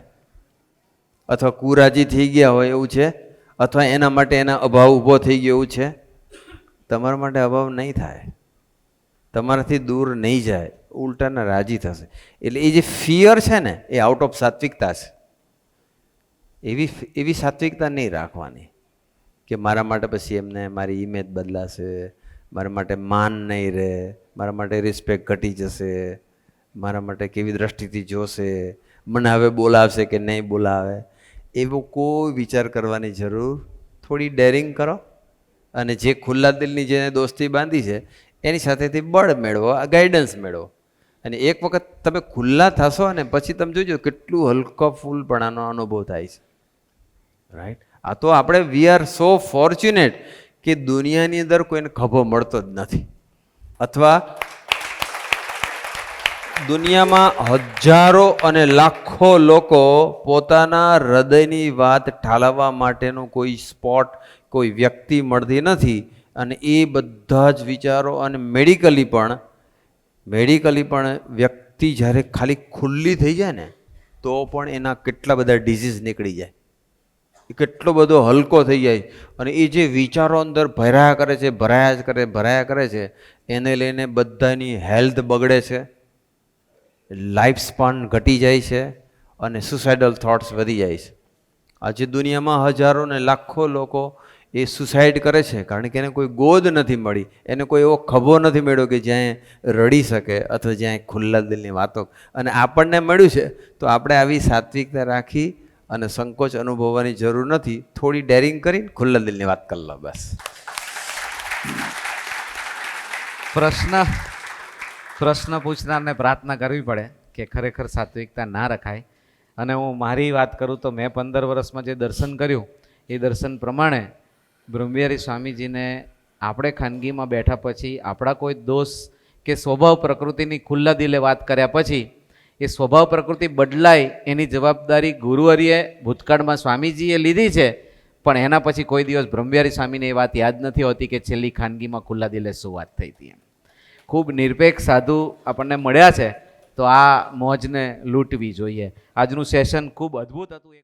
અથવા કુરાજી થઈ ગયા હોય એવું છે? અથવા એના માટે એના અભાવ ઊભો થઈ ગયો એવું છે? તમારા માટે અભાવ નહીં થાય, તમારાથી દૂર નહીં જાય, ઉલટાના રાજી થશે. એટલે એ જે ફિયર છે ને એ આઉટ ઓફ સાત્વિકતા છે. એવી સાત્વિકતા નહીં રાખવાની કે મારા માટે પછી એમને મારી ઇમેજ બદલાશે, મારા માટે માન નહીં રહે, મારા માટે રિસ્પેક્ટ ઘટી જશે, મારા માટે કેવી દ્રષ્ટિથી જોશે, મને હવે બોલાવશે કે નહીં બોલાવે, એવો કોઈ વિચાર કરવાની જરૂર. થોડી ડેરિંગ કરો અને જે ખુલ્લા દિલની જેને દોસ્તી બાંધી છે એની સાથેથી બળ મેળવો, ગાઈડન્સ મેળવો. અને એક વખત તમે ખુલ્લા થશો અને પછી તમે જોજો કેટલું હલકો ફૂલપણાનો અનુભવ થાય છે. રાઈટ? આ તો આપણે વી આર સો ફોર્ચ્યુનેટ કે દુનિયાની અંદર કોઈને ખભો મળતો જ નથી. અથવા દુનિયામાં હજારો અને લાખો લોકો પોતાના હૃદયની વાત ઠાલવવા માટેનો કોઈ સ્પોટ, કોઈ વ્યક્તિ મળતી નથી. અને એ બધા જ વિચારો અને મેડિકલી પણ વ્યક્તિ જ્યારે ખાલી ખુલ્લી થઈ જાય ને તો પણ એના કેટલા બધા ડિઝીઝ નીકળી જાય, એ કેટલો બધો હલકો થઈ જાય. અને એ જે વિચારો અંદર ભરાયા કરે છે એને લઈને બધાની હેલ્થ બગડે છે, લાઈફ સ્પાન ઘટી જાય છે અને સુસાઇડલ થોટ્સ વધી જાય છે. આજે દુનિયામાં હજારો ને લાખો લોકો એ સુસાઇડ કરે છે કારણ કે એને કોઈ ગોદ નથી મળી, એને કોઈ એવો ખભો નથી મળ્યો કે જ્યાં રડી શકે અથવા જ્યાં ખુલ્લા દિલની વાતો. અને આપણને મળ્યું છે તો આપણે આવી સાત્વિકતા રાખી અને સંકોચ અનુભવવાની જરૂર નથી. થોડી ડેરિંગ કરીને ખુલ્લા દિલની વાત કરી લો બસ. પ્રશ્ન પૂછનારને પ્રાર્થના કરવી પડે કે ખરેખર સાત્વિકતા ના રખાય. અને હું મારી વાત કરું તો મેં 15 વર્ષમાં જે દર્શન કર્યું એ દર્શન પ્રમાણે બ્રહ્મવિહારી સ્વામીજીને આપણે ખાનગીમાં બેઠા પછી આપણા કોઈ દોષ કે સ્વભાવ પ્રકૃતિની ખુલ્લા દિલે વાત કર્યા પછી એ સ્વભાવ પ્રકૃતિ બદલાય એની જવાબદારી ગુરુહરિએ ભૂતકાળમાં સ્વામીજીએ લીધી છે. પણ એના પછી કોઈ દિવસ બ્રહ્મવિહારી સ્વામીને એ વાત યાદ નથી હોતી કે છેલ્લી ખાનગીમાં ખુલ્લા દિલે શું વાત થઈ હતી. ખૂબ નિરપેક્ષ સાધુ આપણને મળ્યા છે તો આ મોજને લૂંટવી જોઈએ. આજનું સેશન ખૂબ અદ્ભુત હતું.